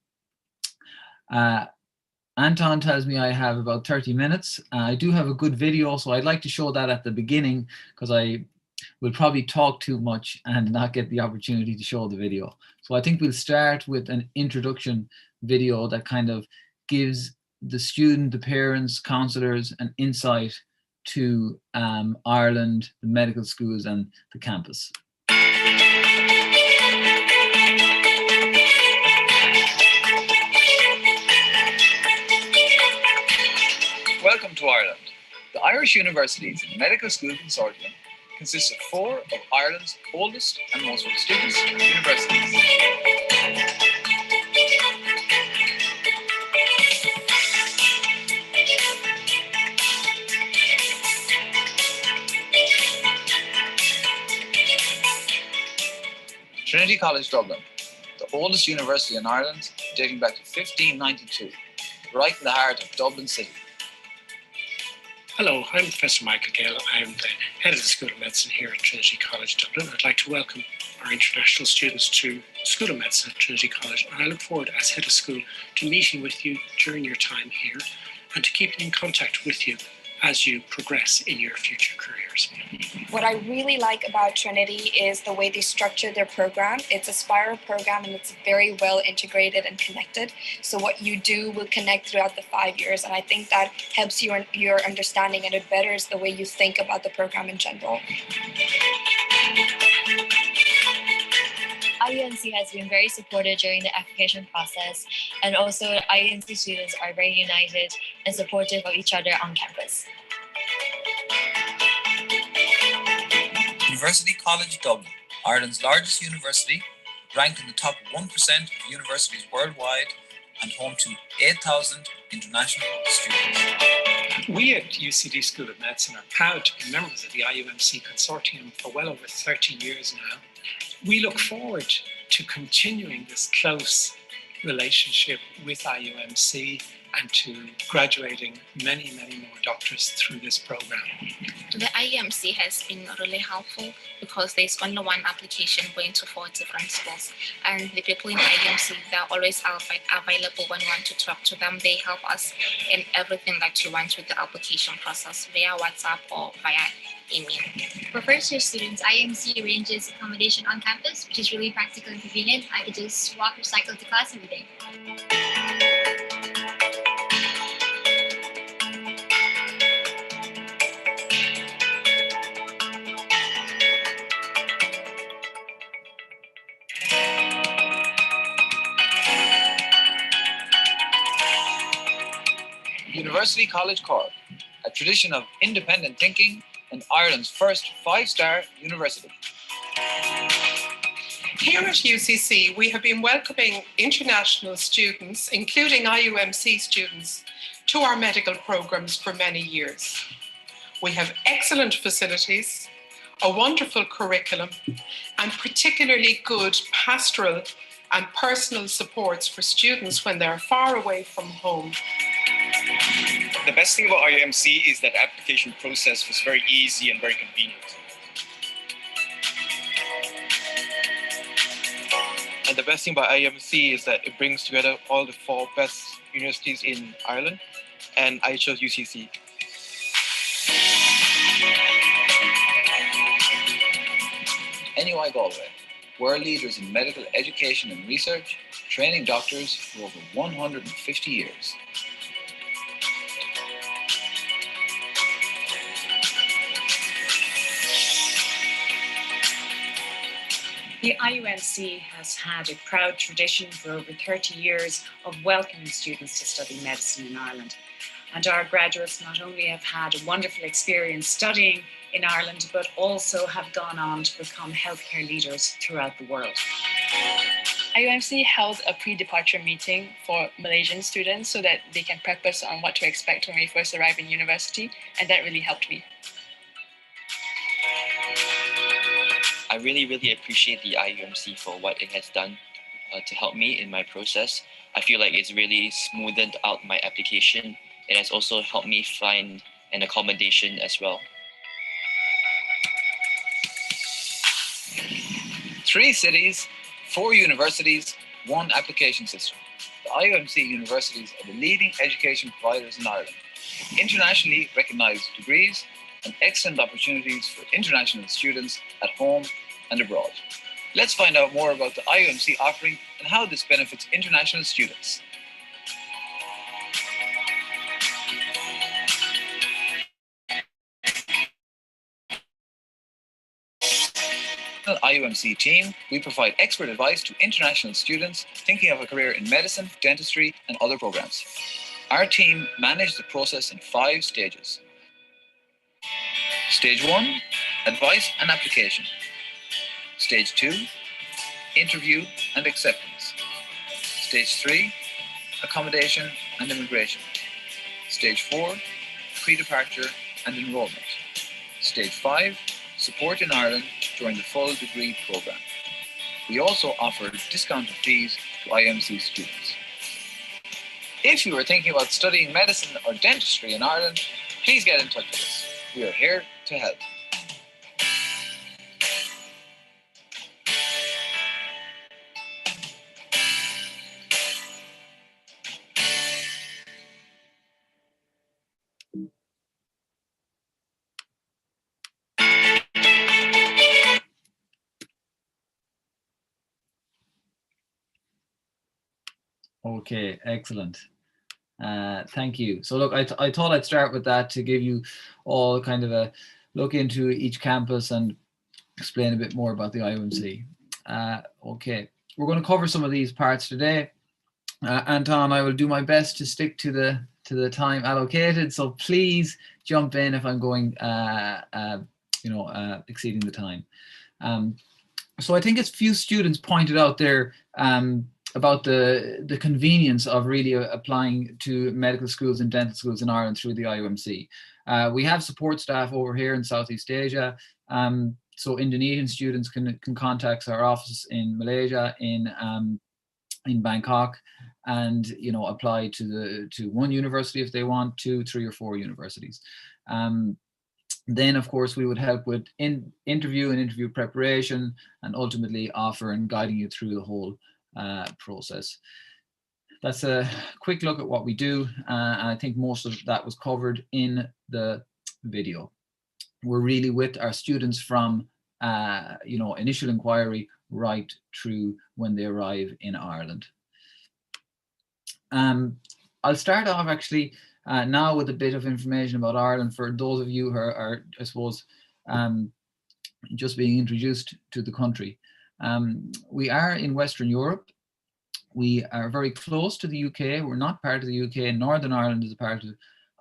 Anton tells me I have about 30 minutes. I do have a good video, so I'd like to show that at the beginning because I will probably talk too much and not get the opportunity to show the video. So I think we'll start with an introduction video that kind of gives the student, the parents, counselors an insight to Ireland, the medical schools and the campus.
Welcome to Ireland. The Irish Universities and Medical School Consortium consists of 4 of Ireland's oldest and most prestigious universities. Trinity College Dublin, the oldest university in Ireland, dating back to 1592, right in the heart of Dublin City.
Hello, I'm Professor Michael Gale. I'm the head of the School of Medicine here at Trinity College Dublin. I'd like to welcome our international students to School of Medicine at Trinity College, and I look forward as head of school to meeting with you during your time here and to keeping in contact with you as you progress in your future careers.
What I really like about Trinity is the way they structure their program. It's a spiral program and it's very well integrated and connected. So what you do will connect throughout the 5 years. And I think that helps your understanding and it betters the way you think about the program in general.
IUMC has been very supportive during the application process, and also IUMC students are very united and supportive of each other on campus.
University College Dublin, Ireland's largest university, ranked in the top 1% of universities worldwide and home to 8,000 international students.
We at UCD School of Medicine are proud to be members of the IUMC consortium for well over 30 years now. We look forward to continuing this close relationship with IUMC and to graduating many, many more doctors through this program.
The IUMC has been really helpful because there's only one application going to 4 different schools, and the people in IUMC, they're always available when we want to talk to them. They help us in everything that you want with the application process via WhatsApp or via email.
For first-year students, IUMC arranges accommodation on campus, which is really practical and convenient. I could just walk or cycle to class every day.
University College Cork, a tradition of independent thinking and Ireland's first 5-star university.
Here at UCC, we have been welcoming international students, including IUMC students, to our medical programs for many years. We have excellent facilities, a wonderful curriculum, and particularly good pastoral and personal supports for students when they're far away from home.
The best thing about IUMC is that the application process was very easy and very convenient. And the best thing about IUMC is that it brings together all the 4 best universities in Ireland, and I chose UCC.
NUI Galway, world leaders in medical education and research, training doctors for over 150 years.
The IUMC has had a proud tradition for over 30 years of welcoming students to study medicine in Ireland. And our graduates not only have had a wonderful experience studying in Ireland, but also have gone on to become healthcare leaders throughout the world.
IUMC held a pre-departure meeting for Malaysian students so that they can prep us on what to expect when we first arrive in university, and that really helped me.
I really appreciate the IUMC for what it has done to help me in my process. I feel like it's really smoothed out my application. It has also helped me find an accommodation as well.
3 cities, 4 universities, 1 application system. The IUMC universities are the leading education providers in Ireland. Internationally recognized degrees and excellent opportunities for international students at home and abroad. Let's find out more about the IUMC offering and how this benefits international students. The IUMC team, we provide expert advice to international students thinking of a career in medicine, dentistry, and other programs. Our team managed the process in 5 stages. Stage 1, advice and application. Stage 2, interview and acceptance. Stage 3, accommodation and immigration. Stage 4, pre-departure and enrollment. Stage 5, support in Ireland during the full degree programme. We also offer discounted fees to IMC students. If you are thinking about studying medicine or dentistry in Ireland, please get in touch with us. We are here to help.
Okay, excellent. Thank you. So look, I thought I'd start with that to give you all kind of a look into each campus and explain a bit more about the IUMC. Okay, we're going to cover some of these parts today. Anton, I will do my best to stick to the time allocated, so please jump in if I'm going exceeding the time. So I think as few students pointed out there about the convenience of really applying to medical schools and dental schools in Ireland through the IUMC. We have support staff over here in Southeast Asia. So Indonesian students can contact our office in Malaysia, in Bangkok, and apply to one university if they want, 2, 3, or 4 universities. Then, of course, we would help with interview and interview preparation, and ultimately offer and guiding you through the whole process. That's a quick look at what we do, and I think most of that was covered in the video. We're really with our students from initial inquiry right through when they arrive in Ireland. I'll start off actually now with a bit of information about Ireland for those of you who are I suppose, just being introduced to the country. We are in Western Europe. We are very close to the UK. We're not part of the UK. Northern Ireland is a part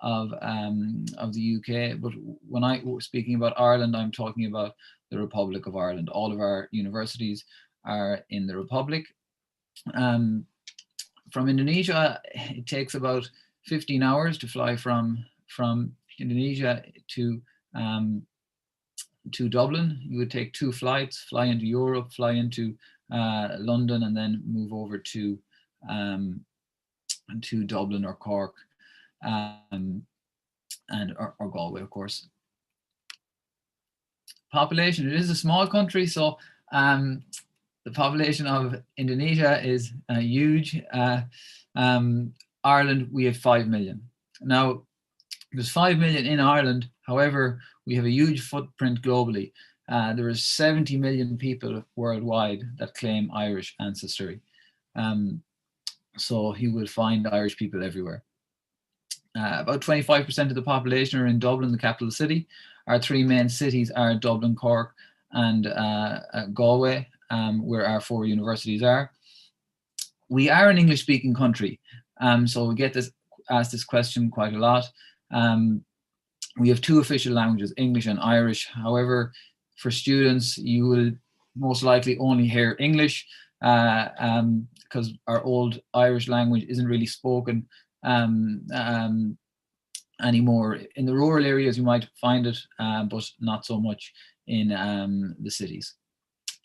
of the UK. But when I was speaking about Ireland, I'm talking about the Republic of Ireland. All of our universities are in the Republic. From Indonesia, it takes about 15 hours to fly from Indonesia to Dublin. You would take 2 flights, fly into Europe, fly into London, and then move over to Dublin or Cork, or Galway, of course. Population, it is a small country, so the population of Indonesia is huge. Ireland, we have 5 million. Now, there's 5 million in Ireland. However, we have a huge footprint globally. There are 70 million people worldwide that claim Irish ancestry. So you will find Irish people everywhere. About 25% of the population are in Dublin, the capital city. Our 3 main cities are Dublin, Cork, and Galway, where our 4 universities are. We are an English-speaking country, so we get asked this question quite a lot. We have 2 official languages, English and Irish. However, for students, you will most likely only hear English because our old Irish language isn't really spoken anymore. In the rural areas, you might find it, but not so much in the cities.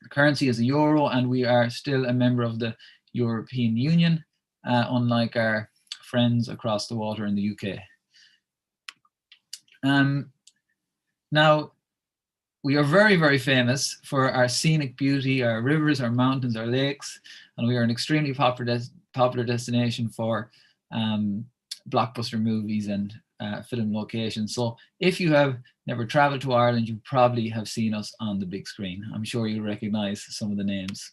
The currency is the euro, and we are still a member of the European Union, unlike our friends across the water in the UK. Now, we are very, very famous for our scenic beauty, our rivers, our mountains, our lakes, and we are an extremely popular destination for blockbuster movies and film locations. So if you have never traveled to Ireland, you probably have seen us on the big screen. I'm sure you recognize some of the names.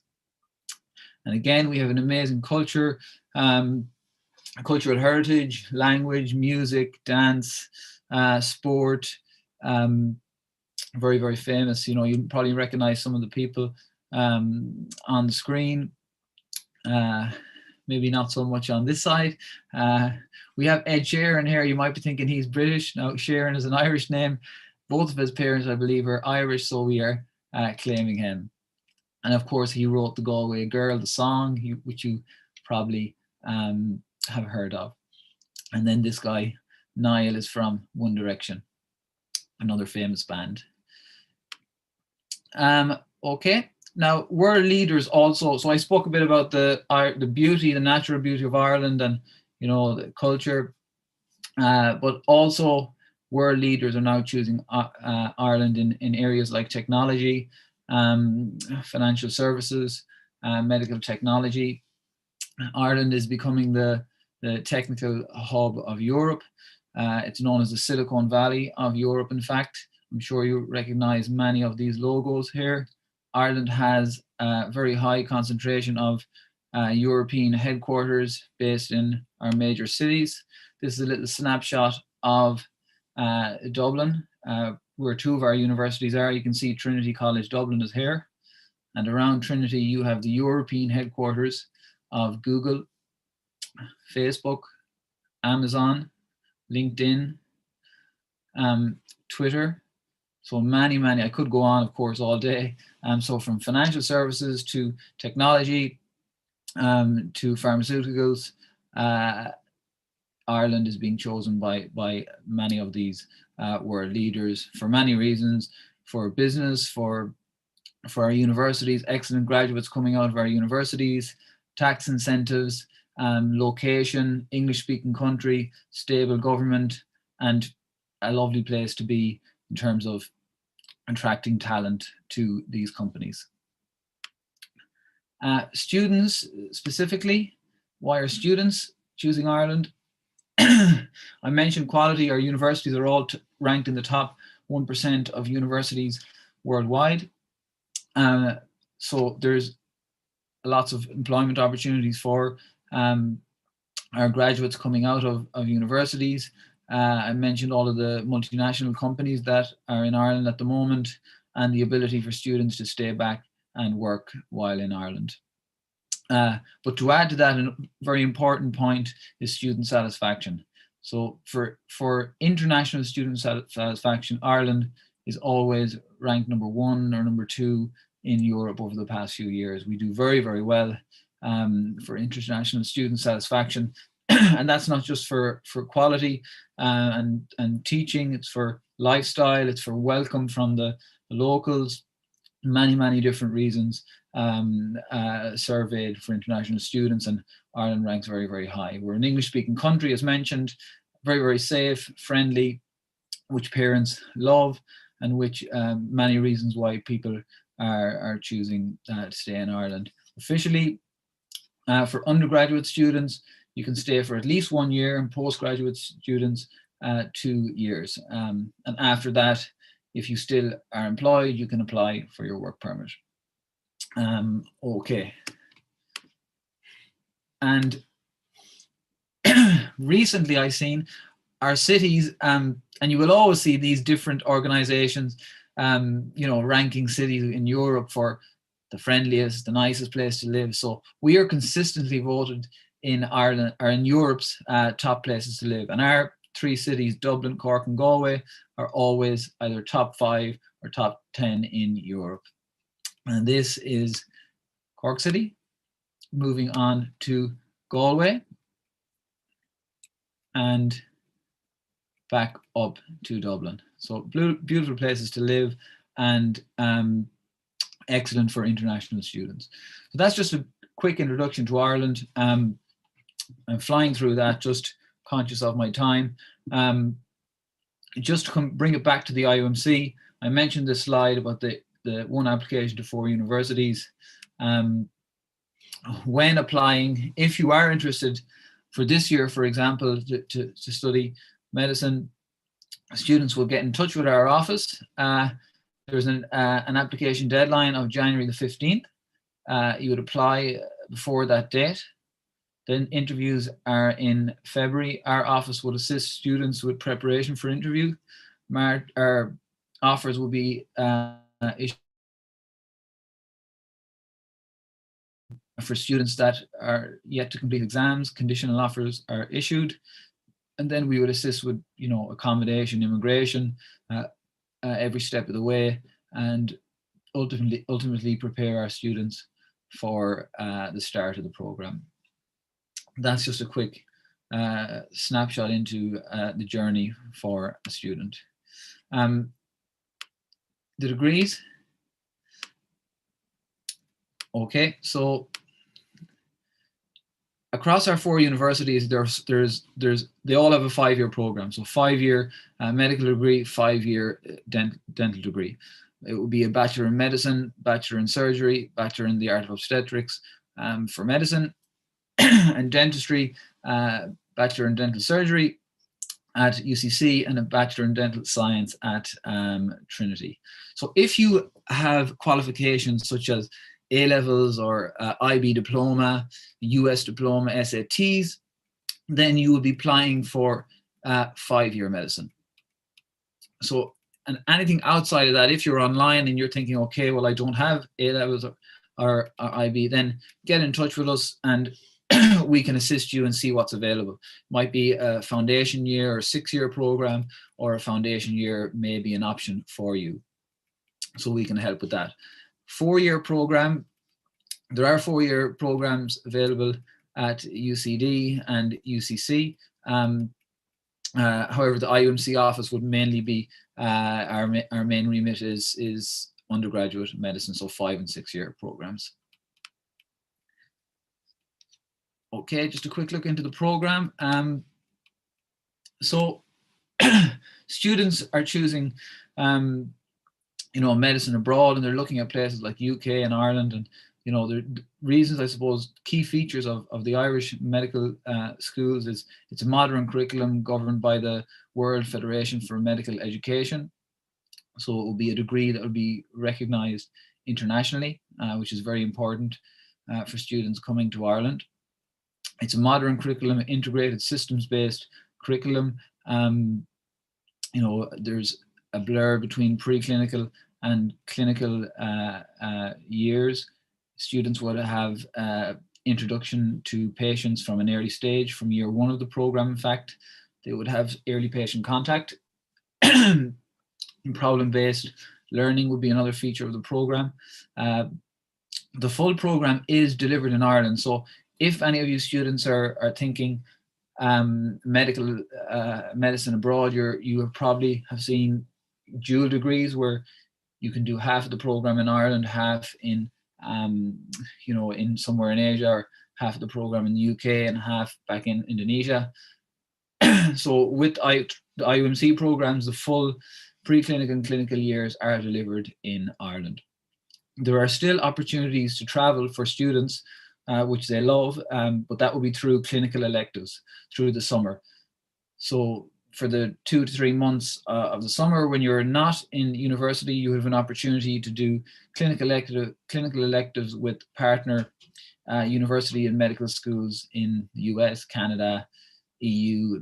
And again, we have an amazing culture, cultural heritage, language, music, dance, sport, very, very famous. You know, you probably recognize some of the people on the screen. Maybe not so much on this side. We have Ed Sheeran here. You might be thinking he's British. No, Sheeran is an Irish name. Both of his parents, I believe, are Irish, so we are claiming him. And of course, he wrote the Galway Girl, the song, which you probably have heard of. And then this guy, Niall, is from One Direction, another famous band. Okay. Now, world leaders also, so I spoke a bit about the beauty, the natural beauty of Ireland and, you know, the culture, but also world leaders are now choosing Ireland in areas like technology, financial services, medical technology. Ireland is becoming the technical hub of Europe. It's known as the Silicon Valley of Europe, in fact. I'm sure you recognize many of these logos here. Ireland has a very high concentration of European headquarters based in our major cities. This is a little snapshot of Dublin, where two of our universities are. You can see Trinity College Dublin is here. And around Trinity, you have the European headquarters of Google, Facebook, Amazon, LinkedIn, Twitter. So many, I could go on, of course, all day. So from financial services to technology to pharmaceuticals, Ireland is being chosen by many of these world leaders for many reasons, for business, for our universities, excellent graduates coming out of our universities, tax incentives, location, English-speaking country, stable government, and a lovely place to be in terms of attracting talent to these companies. Students specifically, why are students choosing Ireland? I mentioned quality. Our universities are all ranked in the top 1% of universities worldwide. So there's lots of employment opportunities for our graduates coming out of universities. I mentioned all of the multinational companies that are in Ireland at the moment, and the ability for students to stay back and work while in Ireland. But to add to that, a very important point is student satisfaction. So for international student satisfaction, Ireland is always ranked number 1 or number 2 in Europe over the past few years. We do very, very well for international student satisfaction. And that's not just for quality and teaching, it's for lifestyle, it's for welcome from the locals, many different reasons surveyed for international students, and Ireland ranks very, very high. We're an English-speaking country, as mentioned, very, very safe, friendly, which parents love, and which many reasons why people are choosing to stay in Ireland. Officially, for undergraduate students, you can stay for at least 1 year, and postgraduate students 2 years. And after that, if you still are employed, you can apply for your work permit. Okay. And recently I've seen our cities, and you will always see these different organizations, ranking cities in Europe for the friendliest, the nicest place to live. So we are consistently voted in Ireland, or in Europe's top places to live. And our 3 cities, Dublin, Cork and Galway, are always either top 5 or top 10 in Europe. And this is Cork City. Moving on to Galway and back up to Dublin. So beautiful places to live, and excellent for international students. So that's just a quick introduction to Ireland. I'm flying through that, just conscious of my time. Just to bring it back to the IUMC, I mentioned this slide about the 1 application to 4 universities. When applying, if you are interested for this year, for example, to study medicine, students will get in touch with our office. There's an application deadline of January the 15th. You would apply before that date. Then interviews are in February. Our office would assist students with preparation for interview. Our offers will be issued for students that are yet to complete exams. Conditional offers are issued, and then we would assist with, accommodation, immigration, every step of the way, and ultimately prepare our students for the start of the program. That's just a quick snapshot into the journey for a student. The degrees. Okay, so across our 4 universities, they all have a 5-year program. So 5-year medical degree, 5-year dental degree. It would be a Bachelor in Medicine, Bachelor in Surgery, Bachelor in the Art of Obstetrics for medicine, and dentistry, Bachelor in Dental Surgery at UCC, and a Bachelor in Dental Science at Trinity. So if you have qualifications such as A-levels or IB diploma, US diploma, SATs, then you will be applying for 5-year medicine. So, and anything outside of that, if you're online and you're thinking, okay, well, I don't have A-levels or IB, then get in touch with us and we can assist you and see what's available. Might be a foundation year or 6-year program, or a foundation year may be an option for you. So we can help with that. 4-year program, there are 4-year programs available at UCD and UCC. However, the IUMC office would mainly be, our main remit is undergraduate medicine, so 5- and 6-year programs. Okay, just a quick look into the program. So students are choosing, medicine abroad, and they're looking at places like UK and Ireland, and the reasons, I suppose, key features of the Irish medical schools is it's a modern curriculum governed by the World Federation for Medical Education. So it will be a degree that will be recognised internationally, which is very important for students coming to Ireland. It's a modern curriculum, integrated systems-based curriculum. There's a blur between preclinical and clinical years. Students will have introduction to patients from an early stage, from year 1 of the program. In fact, they would have early patient contact. Problem-based learning would be another feature of the program. The full program is delivered in Ireland. So if any of you students are thinking medical medicine abroad, you have probably seen dual degrees where you can do half of the program in Ireland, half in in somewhere in Asia, or half of the program in the UK and half back in Indonesia. So with the IUMC programs, the full preclinical and clinical years are delivered in Ireland. There are still opportunities to travel for students, which they love, but that will be through clinical electives through the summer. So for the 2 to 3 months of the summer, when you're not in university, you have an opportunity to do clinical electives with partner university and medical schools in the US, Canada, EU,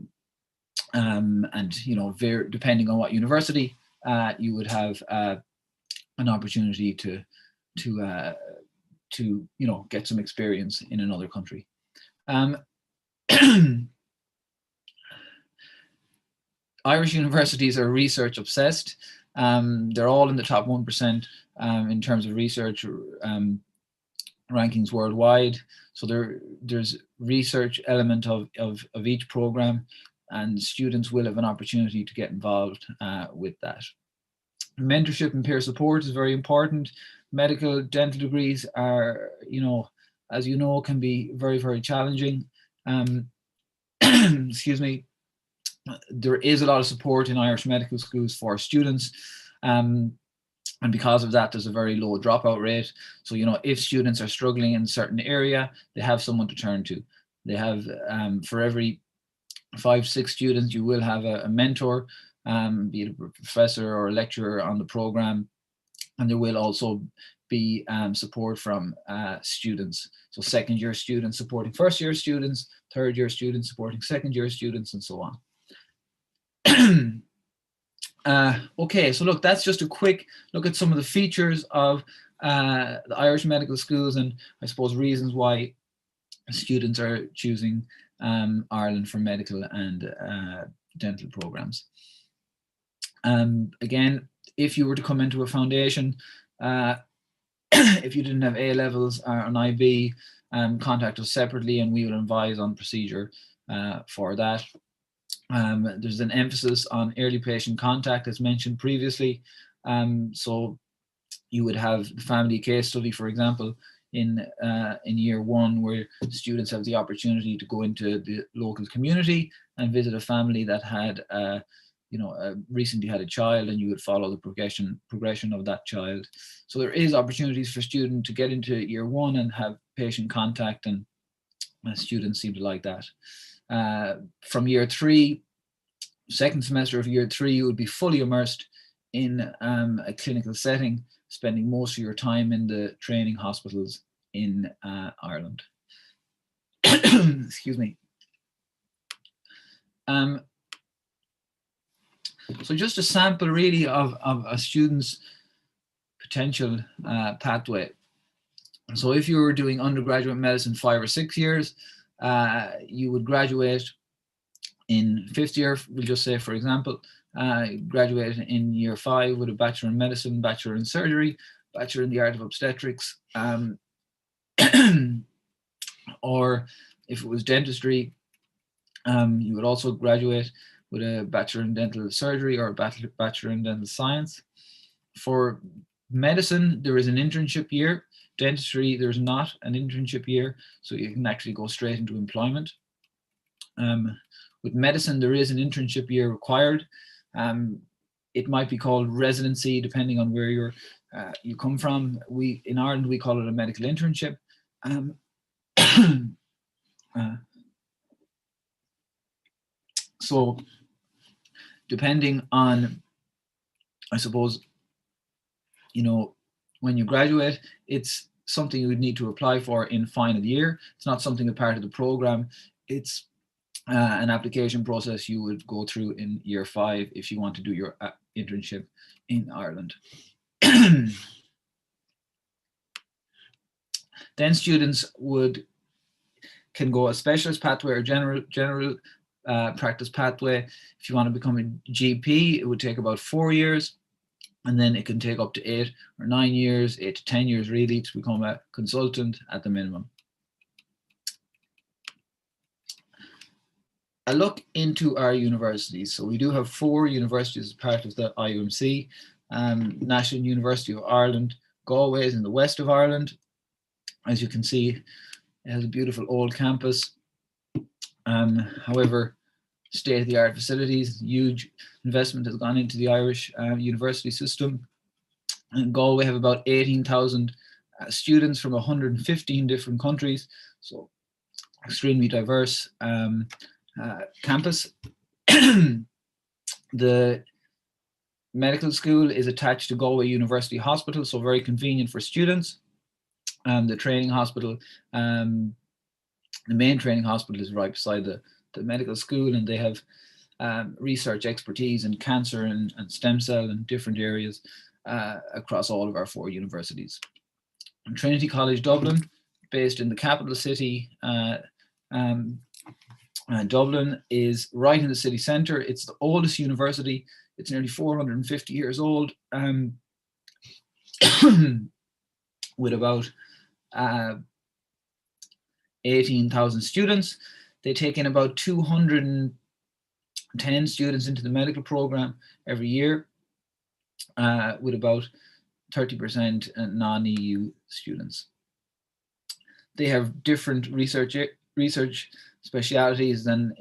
and depending on what university, you would have an opportunity to get some experience in another country. Irish universities are research obsessed. They're all in the top 1% in terms of research rankings worldwide. So there's research element of each program, and students will have an opportunity to get involved with that. Mentorship and peer support is very important. Medical, dental degrees are, as you know, can be very, very challenging. Excuse me. There is a lot of support in Irish medical schools for students. And because of that, there's a very low dropout rate. So, if students are struggling in a certain area, they have someone to turn to. They have, for every 5-6 students, you will have a mentor, be it a professor or a lecturer on the program. And there will also be support from students. So 2nd-year students supporting 1st-year students, 3rd-year students supporting 2nd-year students, and so on. Okay, so look, that's just a quick look at some of the features of the Irish medical schools, and I suppose reasons why students are choosing Ireland for medical and dental programs. Again, if you were to come into a foundation, if you didn't have A-levels or an IB, contact us separately and we will advise on procedure for that. There's an emphasis on early patient contact, as mentioned previously. So you would have the family case study, for example, in year 1, where students have the opportunity to go into the local community and visit a family that had recently had a child, and you would follow the progression of that child. So there is opportunities for students to get into year 1 and have patient contact, and students seem to like that. From year 3, 2nd semester of year 3, you would be fully immersed in a clinical setting. spending most of your time in the training hospitals in Ireland. Excuse me. So just a sample really of a student's potential pathway. So if you were doing undergraduate medicine 5 or 6 years, you would graduate in 5th year, we'll just say, for example, graduate in year 5 with a Bachelor in Medicine, Bachelor in Surgery, Bachelor in the Art of Obstetrics, or if it was dentistry, you would also graduate with a Bachelor in Dental Surgery or a Bachelor in Dental Science. For medicine, there is an internship year. Dentistry, there's not an internship year, so you can actually go straight into employment. With medicine, there is an internship year required. It might be called residency, depending on where you come from. In Ireland, we call it a medical internship. So depending on, I suppose, when you graduate, it's something you would need to apply for in final year. It's not something a part of the program. It's an application process you would go through in year 5 if you want to do your internship in Ireland. Then students can go a specialist pathway or general practice pathway. If you want to become a GP, it would take about 4 years, and then it can take up to 8 or 9 years, 8 to 10 years really, to become a consultant at the minimum. A look into our universities. So we do have 4 universities as part of the IUMC. National University of Ireland, Galway is in the west of Ireland. As you can see, it has a beautiful old campus. However, state-of-the-art facilities, huge investment has gone into the Irish university system. In Galway have about 18,000 students from 115 different countries, so extremely diverse campus. The medical school is attached to Galway University Hospital, so very convenient for students. The training hospital, the main training hospital is right beside the medical school, and they have research expertise in cancer and stem cell and different areas across all of our 4 universities. And Trinity College Dublin, based in the capital city, Dublin, is right in the city centre. It's the oldest university. It's nearly 450 years old, with about 18,000 students. They take in about 210 students into the medical program every year, with about 30% non-EU students. They have different research specialities than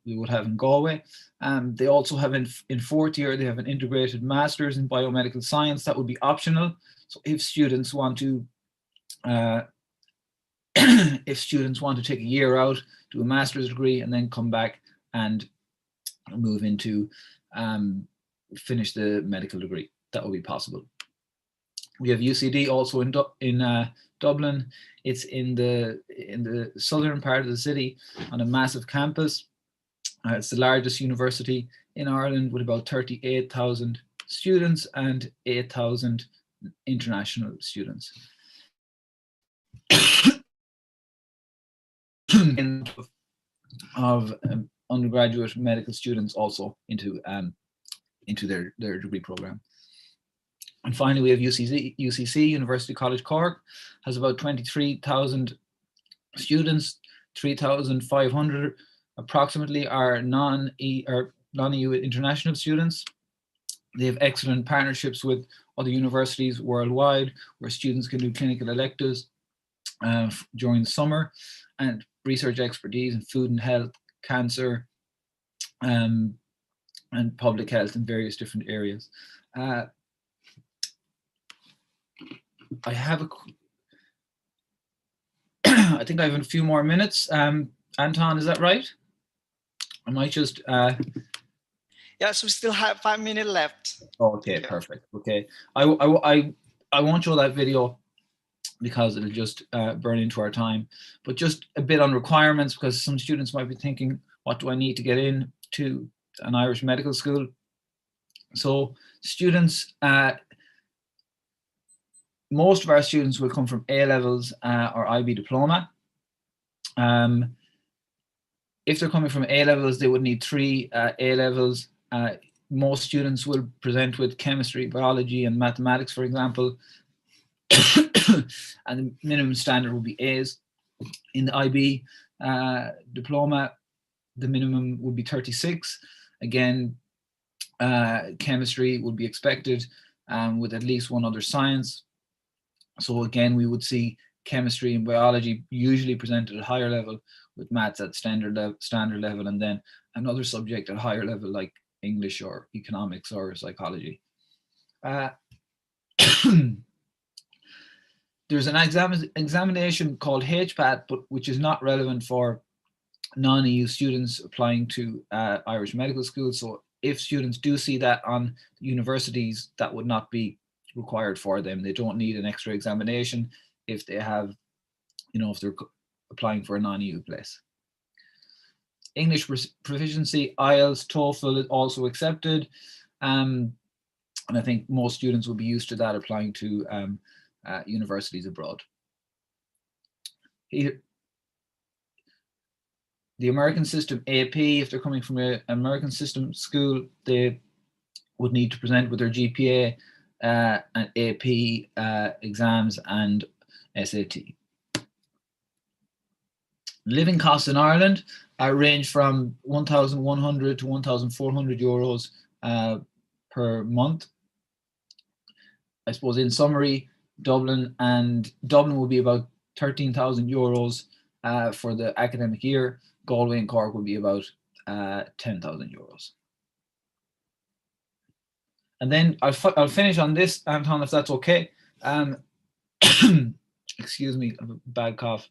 we would have in Galway. They also have in 4th year, they have an integrated master's in biomedical science that would be optional. So if students want to take a year out, do a master's degree, and then come back and move into finish the medical degree, that will be possible. We have UCD also in Dublin. It's in the southern part of the city on a massive campus. It's the largest university in Ireland with about 38,000 students and 8,000 international students. Of undergraduate medical students also into their degree program. And finally, we have UCC, University College Cork, has about 23,000 students. 3,500 approximately are non-EU international students. They have excellent partnerships with other universities worldwide, where students can do clinical electives during the summer, and research expertise in food and health, cancer, and public health in various different areas. I think I have a few more minutes. Anton, is that right? I might just...
Yes, we still have 5 minutes left.
Okay, perfect. Okay, I I won't show that video because it'll just burn into our time, but just a bit on requirements, because some students might be thinking, what do I need to get in to an Irish medical school? So students, most of our students will come from A levels or IB diploma. If they're coming from A levels, they would need 3 A levels. Most students will present with chemistry, biology, and mathematics, for example, and the minimum standard will be A's. In the IB diploma, the minimum would be 36. Again, chemistry would be expected with at least one other science. So again, we would see chemistry and biology usually presented at higher level, with maths at standard level, and then another subject at higher level like English or economics or psychology. There's an examination called HPAT, but which is not relevant for non-EU students applying to Irish medical schools. So if students do see that on universities, that would not be required for them. They don't need an extra examination if they have, if they're applying for a non-EU place. English proficiency, IELTS, TOEFL is also accepted. And I think most students will be used to that applying to universities abroad. Here, the American system AP, if they're coming from an American system school, they would need to present with their GPA and AP exams and SAT. Living costs in Ireland range from 1,100 to 1,400 euros per month. I suppose in summary, Dublin will be about 13,000 euros for the academic year. Galway and Cork will be about 10,000 euros. And then I'll finish on this, Anton, if that's okay. Excuse me, I have a bad cough.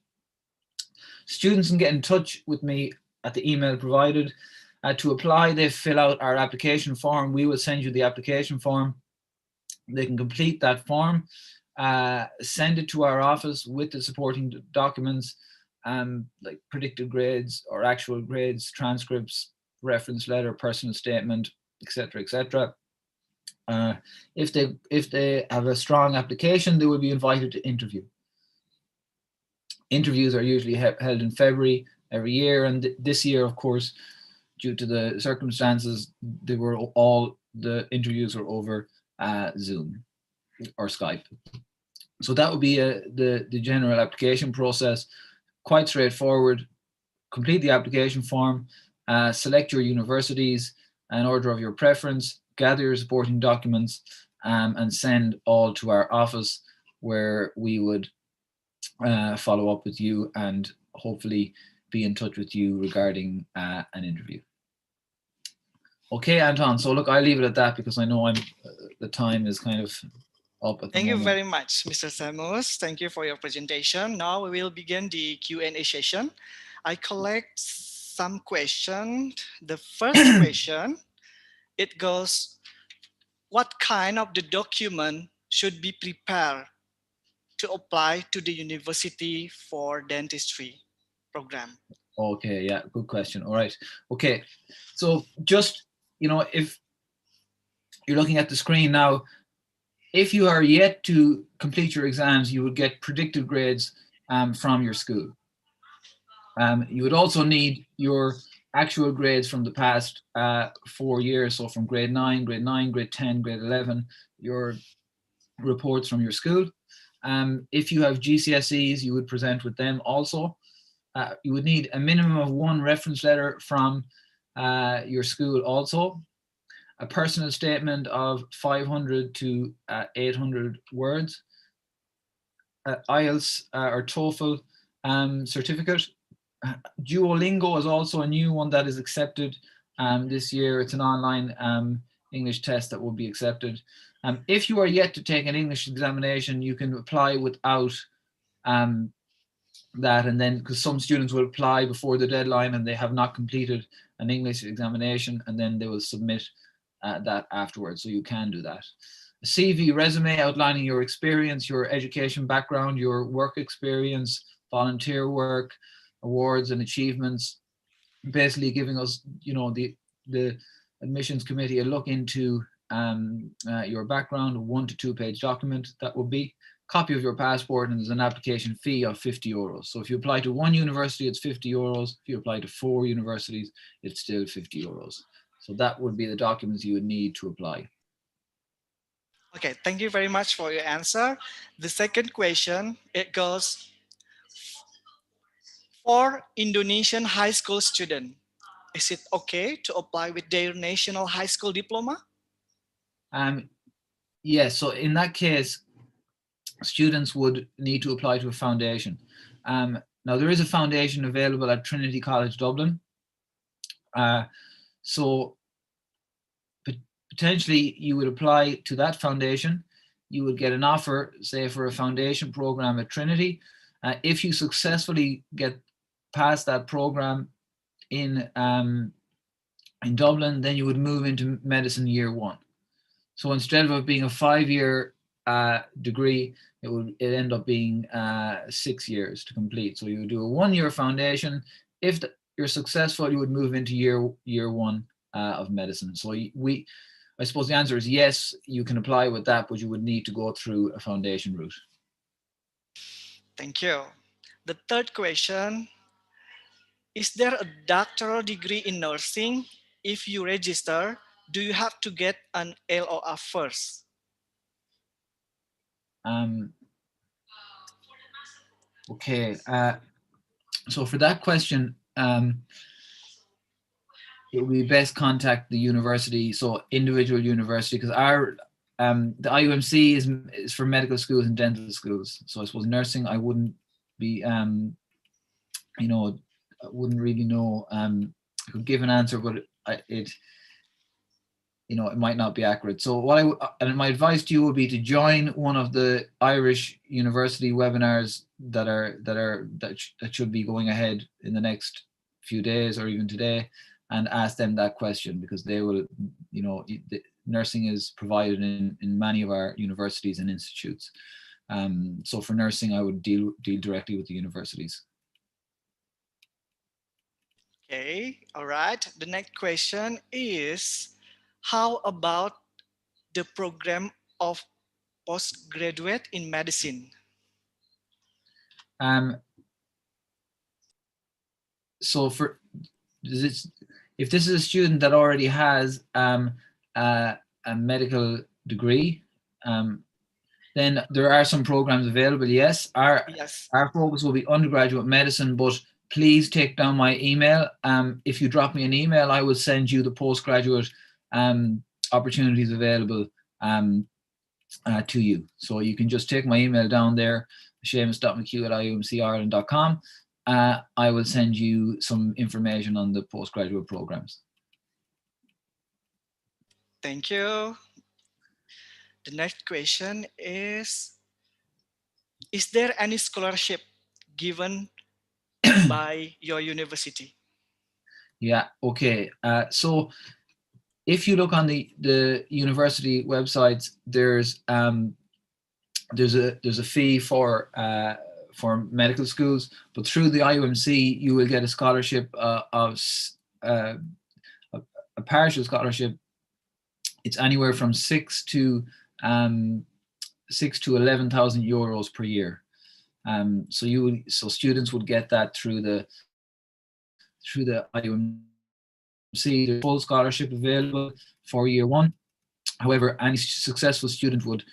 Students can get in touch with me at the email provided. To apply, they fill out our application form. We will send you the application form. They can complete that form, send it to our office with the supporting documents, like predicted grades or actual grades, transcripts, reference letter, personal statement, etc., etc. If they have a strong application, they will be invited to interview. Interviews are usually held in February every year, and this year, of course, due to the circumstances, the interviews were over Zoom or Skype. So that would be the general application process. Quite straightforward. Complete the application form, select your universities in order of your preference, gather your supporting documents, and send all to our office, where we would follow up with you and hopefully be in touch with you regarding an interview. Okay, Anton, so look, I'll leave it at that because I know the time is kind of up at the moment.
Thank you very much, Mr. Samus. Thank you for your presentation. Now we will begin the Q&A session. I collect some questions. The first question, it goes, what kind of the document should be prepared to apply to the university for dentistry program?
Okay, yeah, good question. All right. Okay, so just, if you're looking at the screen now, if you are yet to complete your exams, you would get predicted grades from your school. You would also need your actual grades from the past 4 years, so from grade 9, grade 10, grade 11, your reports from your school. If you have GCSEs, you would present with them also. You would need a minimum of 1 reference letter from your school also. A personal statement of 500 to 800 words. IELTS or TOEFL certificate. Duolingo is also a new one that is accepted this year. It's an online English test that will be accepted. If you are yet to take an English examination, you can apply without that, and then because some students will apply before the deadline and they have not completed an English examination, and then they will submit that afterwards, so you can do that. CV resume outlining your experience, your education background, your work experience, volunteer work, awards and achievements, basically giving us, the admissions committee a look into your background, a 1 to 2 page document. That would be copy of your passport, and there's an application fee of €50. So if you apply to one university, it's €50. If you apply to 4 universities, it's still €50. So that would be the documents you would need to apply.
Okay, thank you very much for your answer. The second question, it goes, for Indonesian high school student, is it okay to apply with their national high school diploma?
Yes, so in that case, students would need to apply to a foundation. Now, there is a foundation available at Trinity College Dublin. So potentially you would apply to that foundation. You would get an offer, say, for a foundation program at Trinity. If you successfully get past that program in Dublin, then you would move into medicine year 1. So instead of it being a 5-year degree, it end up being 6 years to complete. So you would do a 1-year foundation. If you're successful, you would move into year 1 of medicine. So I suppose the answer is yes, you can apply with that, but you would need to go through a foundation route.
Thank you. The third question, is there a doctoral degree in nursing? If you register, do you have to get an LOA first?
Okay, so for that question, it would be best contact the university, so individual university, because the IUMC is for medical schools and dental schools. So I suppose nursing, I wouldn't be, I wouldn't really know. I could give an answer, but it might not be accurate. So and my advice to you would be to join one of the Irish university webinars that should be going ahead in the next few days or even today, and ask them that question, because they will, nursing is provided in many of our universities and institutes. So for nursing, I would deal directly with the universities.
Okay, all right. The next question is, how about the program of postgraduate in medicine?
So if this is a student that already has a medical degree, then there are some programs available. Yes, our focus will be undergraduate medicine, but please take down my email. If you drop me an email, I will send you the postgraduate opportunities available to you. So you can just take my email down there, seamus.mchugh@iumcireland.com. I will send you some information on the postgraduate programs.
Thank you. The next question is there any scholarship given by your university?
Yeah, okay. So if you look on the university websites, there's a fee for medical schools, but through the IUMC you will get a scholarship of a partial scholarship. It's anywhere from 6 to 11,000 euros per year. So students would get that through the IUMC. There's full scholarship available for year 1. However, any successful student would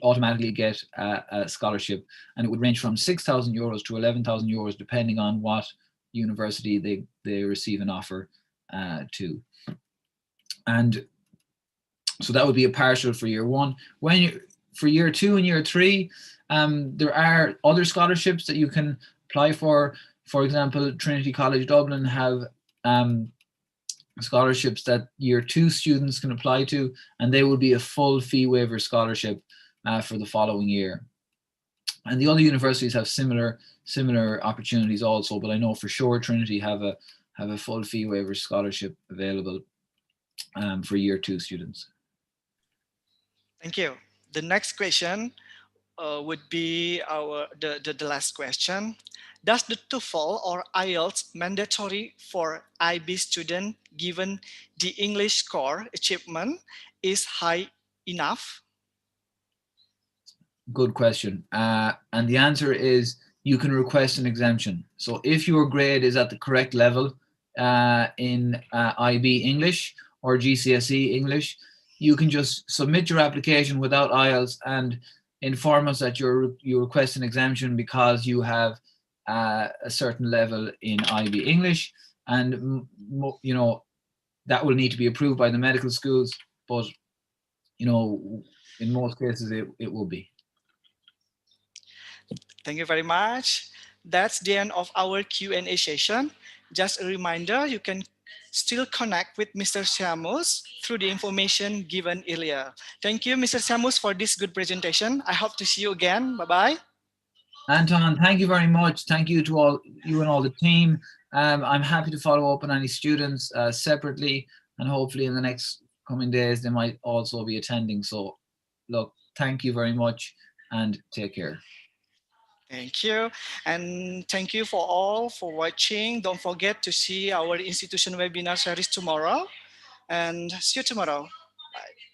automatically get a scholarship, and it would range from 6,000 euros to 11,000 euros, depending on what university they receive an offer to. And so that would be a partial for year 1. For year 2 and year 3, there are other scholarships that you can apply for. For example, Trinity College Dublin have scholarships that year 2 students can apply to, and they will be a full fee waiver scholarship for the following year. And the other universities have similar opportunities also, but I know for sure Trinity have a full fee waiver scholarship available for year 2 students.
Thank you. The next question would be the last question. Does the TOEFL or IELTS mandatory for IB student given the English score achievement is high enough?
Good question. And the answer is you can request an exemption. So if your grade is at the correct level in IB English or GCSE English, you can just submit your application without IELTS and inform us that you request an exemption because you have a certain level in IB English, and you know that will need to be approved by the medical schools. But you know, in most cases, it will be.
Thank you very much. That's the end of our Q&A session. Just a reminder, you can still connect with Mr. Shamus through the information given earlier. Thank you, Mr. Shamus, for this good presentation. I hope to see you again. Bye-bye.
Anton, thank you very much. Thank you to all you and all the team. I'm happy to follow up on any students separately, and hopefully in the next coming days they might also be attending. So, look, thank you very much and take care.
Thank you. And thank you for all for watching. Don't forget to see our institution webinar series tomorrow. And see you tomorrow. Bye.